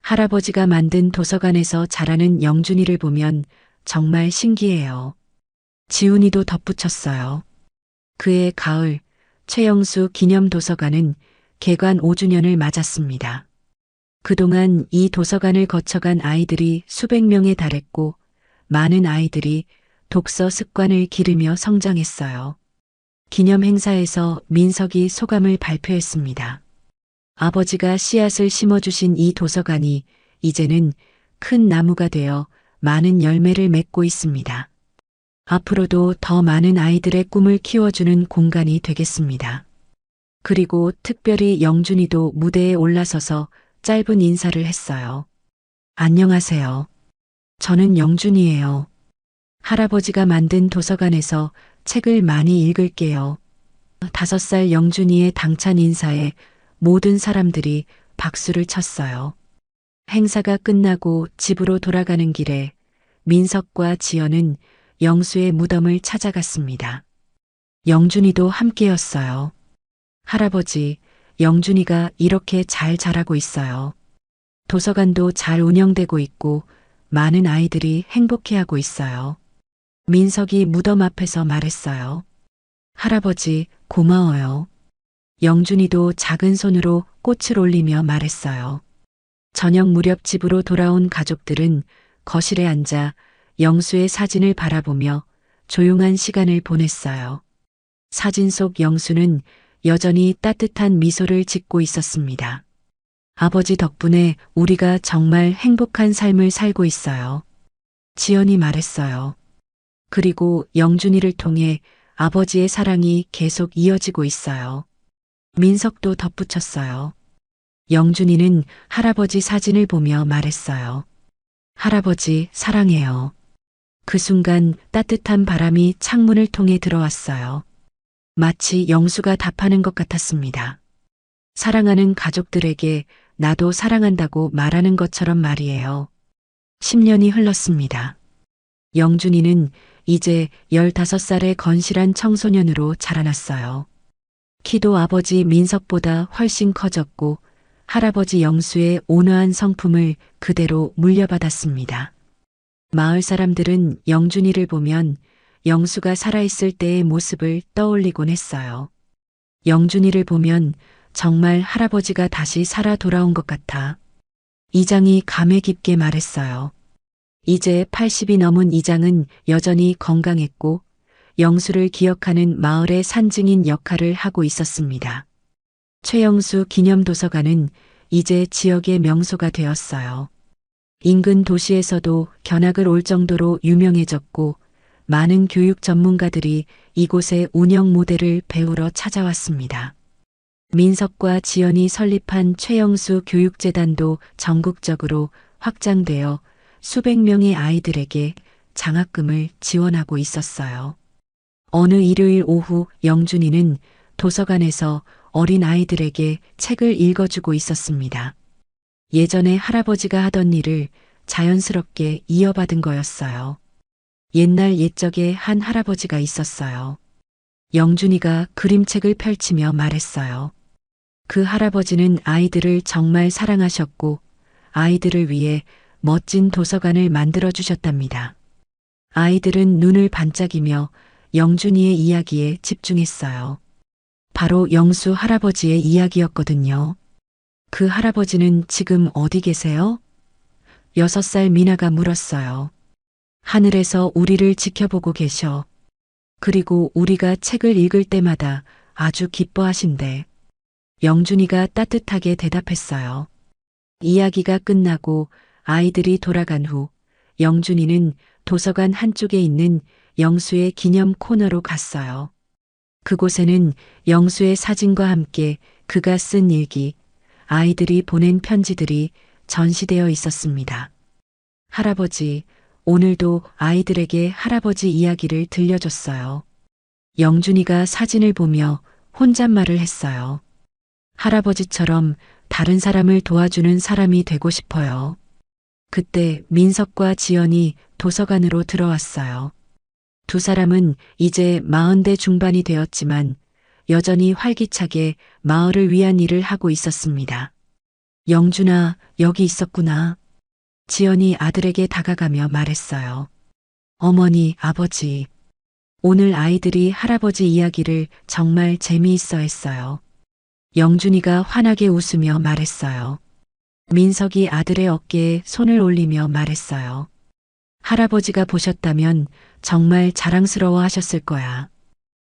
할아버지가 만든 도서관에서 자라는 영준이를 보면 정말 신기해요. 지훈이도 덧붙였어요. 그해 가을 최영수 기념도서관은 개관 5주년을 맞았습니다. 그동안 이 도서관을 거쳐간 아이들이 수백 명에 달했고 많은 아이들이 독서 습관을 기르며 성장했어요. 기념 행사에서 민석이 소감을 발표했습니다. 아버지가 씨앗을 심어주신 이 도서관이 이제는 큰 나무가 되어 많은 열매를 맺고 있습니다. 앞으로도 더 많은 아이들의 꿈을 키워주는 공간이 되겠습니다. 그리고 특별히 영준이도 무대에 올라서서 짧은 인사를 했어요. 안녕하세요. 저는 영준이에요. 할아버지가 만든 도서관에서 책을 많이 읽을게요. 5살 영준이의 당찬 인사에 모든 사람들이 박수를 쳤어요. 행사가 끝나고 집으로 돌아가는 길에 민석과 지연은 영수의 무덤을 찾아갔습니다. 영준이도 함께였어요. 할아버지, 영준이가 이렇게 잘 자라고 있어요. 도서관도 잘 운영되고 있고 많은 아이들이 행복해하고 있어요. 민석이 무덤 앞에서 말했어요. 할아버지, 고마워요. 영준이도 작은 손으로 꽃을 올리며 말했어요. 저녁 무렵 집으로 돌아온 가족들은 거실에 앉아 영수의 사진을 바라보며 조용한 시간을 보냈어요. 사진 속 영수는 여전히 따뜻한 미소를 짓고 있었습니다. 아버지 덕분에 우리가 정말 행복한 삶을 살고 있어요. 지연이 말했어요. 그리고 영준이를 통해 아버지의 사랑이 계속 이어지고 있어요. 민석도 덧붙였어요. 영준이는 할아버지 사진을 보며 말했어요. 할아버지, 사랑해요. 그 순간 따뜻한 바람이 창문을 통해 들어왔어요. 마치 영수가 답하는 것 같았습니다. 사랑하는 가족들에게 나도 사랑한다고 말하는 것처럼 말이에요. 10년이 흘렀습니다. 영준이는 이제 15살의 건실한 청소년으로 자라났어요. 키도 아버지 민석보다 훨씬 커졌고 할아버지 영수의 온화한 성품을 그대로 물려받았습니다. 마을 사람들은 영준이를 보면 영수가 살아있을 때의 모습을 떠올리곤 했어요. 영준이를 보면 정말 할아버지가 다시 살아 돌아온 것 같아. 이장이 감회 깊게 말했어요. 이제 80이 넘은 이장은 여전히 건강했고 영수를 기억하는 마을의 산증인 역할을 하고 있었습니다. 최영수 기념도서관은 이제 지역의 명소가 되었어요. 인근 도시에서도 견학을 올 정도로 유명해졌고 많은 교육 전문가들이 이곳의 운영 모델을 배우러 찾아왔습니다. 민석과 지연이 설립한 최영수 교육재단도 전국적으로 확장되어 수백 명의 아이들에게 장학금을 지원하고 있었어요. 어느 일요일 오후 영준이는 도서관에서 어린 아이들에게 책을 읽어주고 있었습니다. 예전에 할아버지가 하던 일을 자연스럽게 이어받은 거였어요. 옛날 옛적에 한 할아버지가 있었어요. 영준이가 그림책을 펼치며 말했어요. 그 할아버지는 아이들을 정말 사랑하셨고 아이들을 위해 멋진 도서관을 만들어 주셨답니다. 아이들은 눈을 반짝이며 영준이의 이야기에 집중했어요. 바로 영수 할아버지의 이야기였거든요. 그 할아버지는 지금 어디 계세요? 6살 미나가 물었어요. 하늘에서 우리를 지켜보고 계셔. 그리고 우리가 책을 읽을 때마다 아주 기뻐하신대. 영준이가 따뜻하게 대답했어요. 이야기가 끝나고 아이들이 돌아간 후 영준이는 도서관 한쪽에 있는 영수의 기념 코너로 갔어요. 그곳에는 영수의 사진과 함께 그가 쓴 일기, 아이들이 보낸 편지들이 전시되어 있었습니다. 할아버지, 오늘도 아이들에게 할아버지 이야기를 들려줬어요. 영준이가 사진을 보며 혼잣말을 했어요. 할아버지처럼 다른 사람을 도와주는 사람이 되고 싶어요. 그때 민석과 지연이 도서관으로 들어왔어요. 두 사람은 이제 40대 중반이 되었지만 여전히 활기차게 마을을 위한 일을 하고 있었습니다. 영준아, 여기 있었구나. 지연이 아들에게 다가가며 말했어요. 어머니, 아버지. 오늘 아이들이 할아버지 이야기를 정말 재미있어 했어요. 영준이가 환하게 웃으며 말했어요. 민석이 아들의 어깨에 손을 올리며 말했어요. 할아버지가 보셨다면 정말 자랑스러워 하셨을 거야.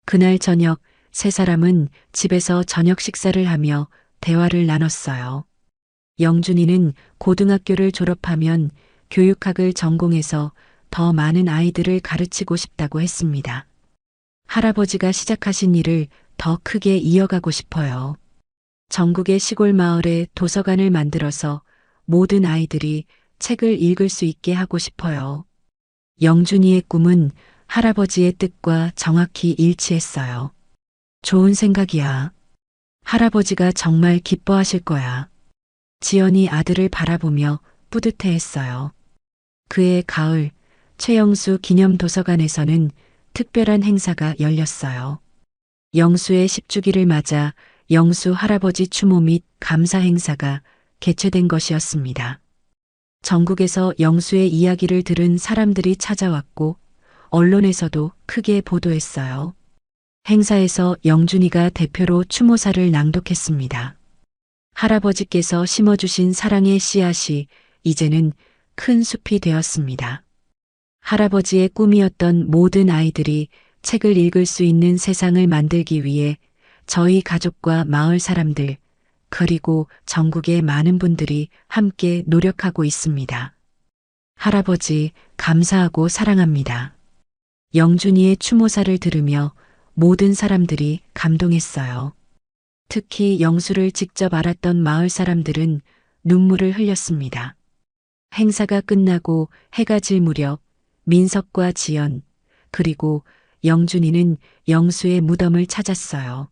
그날 저녁 세 사람은 집에서 저녁 식사를 하며 대화를 나눴어요. 영준이는 고등학교를 졸업하면 교육학을 전공해서 더 많은 아이들을 가르치고 싶다고 했습니다. 할아버지가 시작하신 일을 더 크게 이어가고 싶어요. 전국의 시골 마을에 도서관을 만들어서 모든 아이들이 책을 읽을 수 있게 하고 싶어요. 영준이의 꿈은 할아버지의 뜻과 정확히 일치했어요. 좋은 생각이야. 할아버지가 정말 기뻐하실 거야. 지연이 아들을 바라보며 뿌듯해했어요. 그해 가을 최영수 기념도서관에서는 특별한 행사가 열렸어요. 영수의 10주기를 맞아 영수 할아버지 추모 및 감사 행사가 개최된 것이었습니다. 전국에서 영수의 이야기를 들은 사람들이 찾아왔고 언론에서도 크게 보도했어요. 행사에서 영준이가 대표로 추모사를 낭독했습니다. 할아버지께서 심어주신 사랑의 씨앗이 이제는 큰 숲이 되었습니다. 할아버지의 꿈이었던 모든 아이들이 책을 읽을 수 있는 세상을 만들기 위해 저희 가족과 마을 사람들, 그리고 전국의 많은 분들이 함께 노력하고 있습니다. 할아버지, 감사하고 사랑합니다. 영준이의 추모사를 들으며 모든 사람들이 감동했어요. 특히 영수를 직접 알았던 마을 사람들은 눈물을 흘렸습니다. 행사가 끝나고 해가 질 무렵 민석과 지연, 그리고 영준이는 영수의 무덤을 찾았어요.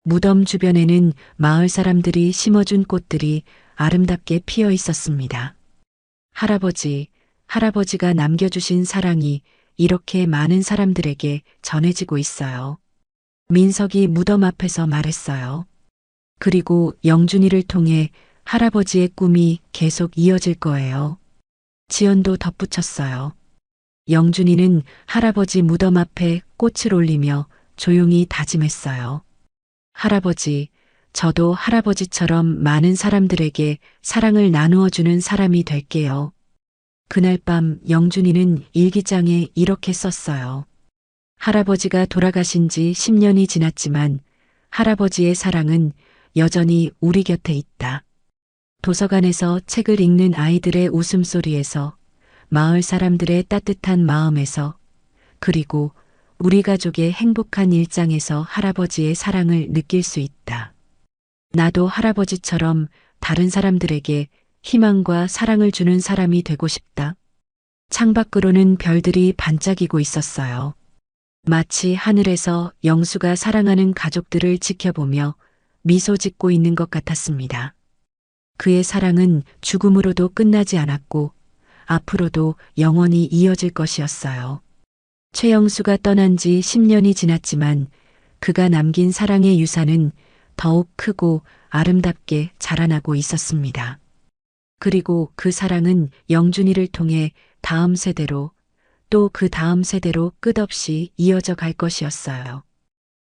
무덤 주변에는 마을 사람들이 심어준 꽃들이 아름답게 피어 있었습니다. 할아버지가 남겨주신 사랑이 이렇게 많은 사람들에게 전해지고 있어요. 민석이 무덤 앞에서 말했어요. 그리고 영준이를 통해 할아버지의 꿈이 계속 이어질 거예요. 지연도 덧붙였어요. 영준이는 할아버지 무덤 앞에 꽃을 올리며 조용히 다짐했어요. 할아버지, 저도 할아버지처럼 많은 사람들에게 사랑을 나누어 주는 사람이 될게요. 그날 밤 영준이는 일기장에 이렇게 썼어요. 할아버지가 돌아가신 지 10년이 지났지만 할아버지의 사랑은 여전히 우리 곁에 있다. 도서관에서 책을 읽는 아이들의 웃음소리에서, 마을 사람들의 따뜻한 마음에서, 그리고 우리 가족의 행복한 일상에서 할아버지의 사랑을 느낄 수 있다. 나도 할아버지처럼 다른 사람들에게 희망과 사랑을 주는 사람이 되고 싶다. 창밖으로는 별들이 반짝이고 있었어요. 마치 하늘에서 영수가 사랑하는 가족들을 지켜보며 미소 짓고 있는 것 같았습니다. 그의 사랑은 죽음으로도 끝나지 않았고 앞으로도 영원히 이어질 것이었어요. 최영수가 떠난 지 10년이 지났지만 그가 남긴 사랑의 유산은 더욱 크고 아름답게 자라나고 있었습니다. 그리고 그 사랑은 영준이를 통해 다음 세대로, 또 그 다음 세대로 끝없이 이어져 갈 것이었어요.